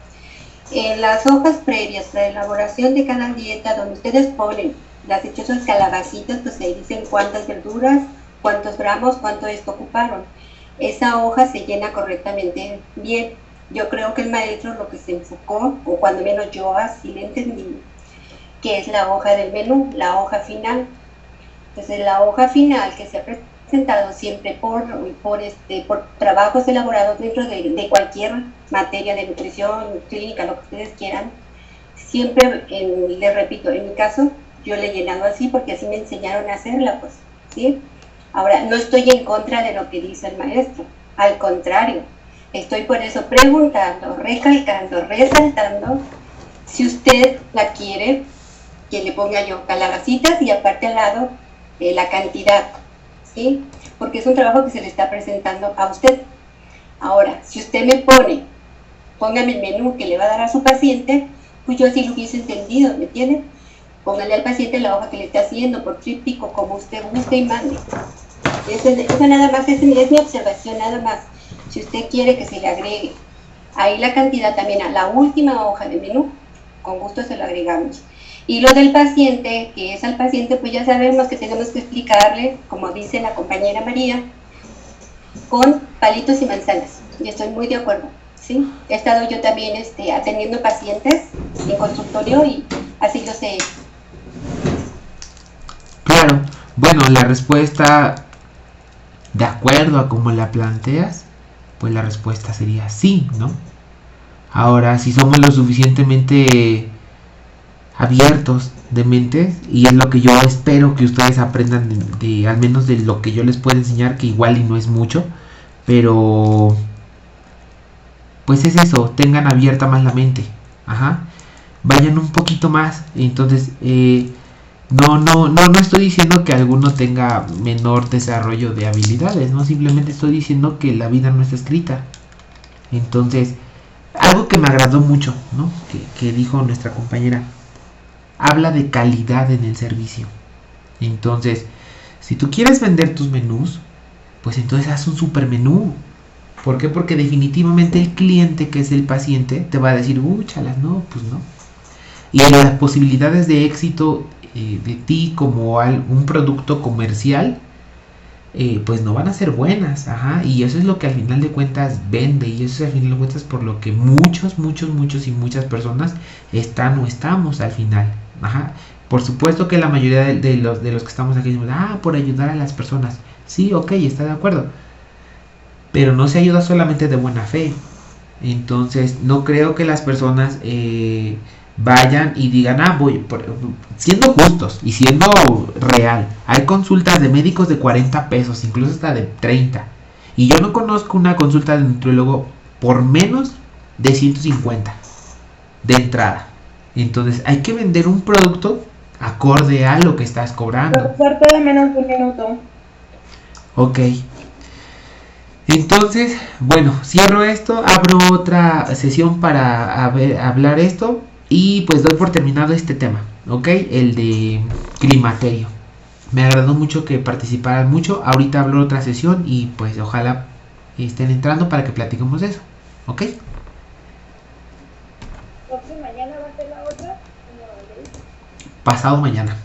En las hojas previas para elaboración de cada dieta, donde ustedes ponen las dichosas calabacitas, pues ahí dicen cuántas verduras, cuántos gramos, cuánto esto ocuparon. Esa hoja se llena correctamente bien. Yo creo que el maestro lo que se enfocó, o cuando menos yo así le entendí, que es la hoja del menú, la hoja final. Entonces la hoja final que se ha presentado siempre por trabajos elaborados dentro de cualquier materia de nutrición, clínica, lo que ustedes quieran, siempre, les repito, en mi caso, yo le he llenado así porque así me enseñaron a hacerla, pues, ¿sí? Ahora, no estoy en contra de lo que dice el maestro, al contrario, estoy por eso preguntando, recalcando, resaltando, si usted la quiere, que le ponga yo calabacitas y aparte al lado la cantidad, ¿sí? Porque es un trabajo que se le está presentando a usted. Ahora, si usted me póngame el menú que le va a dar a su paciente, pues yo sí lo hubiese entendido, ¿me entiende? Póngale al paciente la hoja que le está haciendo por tríptico, como usted guste y mande. Eso nada más es mi observación, nada más. Si usted quiere que se le agregue ahí la cantidad también a la última hoja de menú, con gusto se lo agregamos. Y lo del paciente, que es al paciente, pues ya sabemos que tenemos que explicarle, como dice la compañera María, con palitos y manzanas. Y estoy muy de acuerdo, ¿sí? He estado yo también atendiendo pacientes en consultorio y así lo sé. Claro, bueno, la respuesta, de acuerdo a cómo la planteas, pues la respuesta sería sí, ¿no? Ahora, si somos lo suficientemente abiertos de mentes, y es lo que yo espero que ustedes aprendan de al menos de lo que yo les puedo enseñar, que igual y no es mucho, pero pues es eso, tengan abierta más la mente, vayan un poquito más. Entonces no estoy diciendo que alguno tenga menor desarrollo de habilidades, no, simplemente estoy diciendo que la vida no está escrita. Entonces, algo que me agradó mucho, ¿no? que dijo nuestra compañera, habla de calidad en el servicio. Entonces, si tú quieres vender tus menús, pues entonces haz un super menú. ¿Por qué? Porque definitivamente el cliente, que es el paciente, te va a decir, chalas, no, pues no. Y las posibilidades de éxito de ti como un producto comercial, pues no van a ser buenas, y eso es lo que al final de cuentas vende, y eso es al final de cuentas por lo que muchos y muchas personas están o estamos al final, Por supuesto que la mayoría de los que estamos aquí decimos, por ayudar a las personas, sí, ok, está de acuerdo, pero no se ayuda solamente de buena fe. Entonces no creo que las personas vayan y digan, siendo justos y siendo real, hay consultas de médicos de 40 pesos, incluso hasta de 30. Y yo no conozco una consulta de nutriólogo por menos de 150 de entrada. Entonces hay que vender un producto acorde a lo que estás cobrando. Profesor, todo menos de un minuto. Ok. Entonces, bueno, cierro esto, abro otra sesión para hablar esto y pues doy por terminado este tema, ¿ok? El de climaterio. Me agradó mucho que participaran mucho. Ahorita abro otra sesión y pues ojalá estén entrando para que platiquemos de eso, ¿ok? ¿Mañana va a ser la otra? Pasado mañana.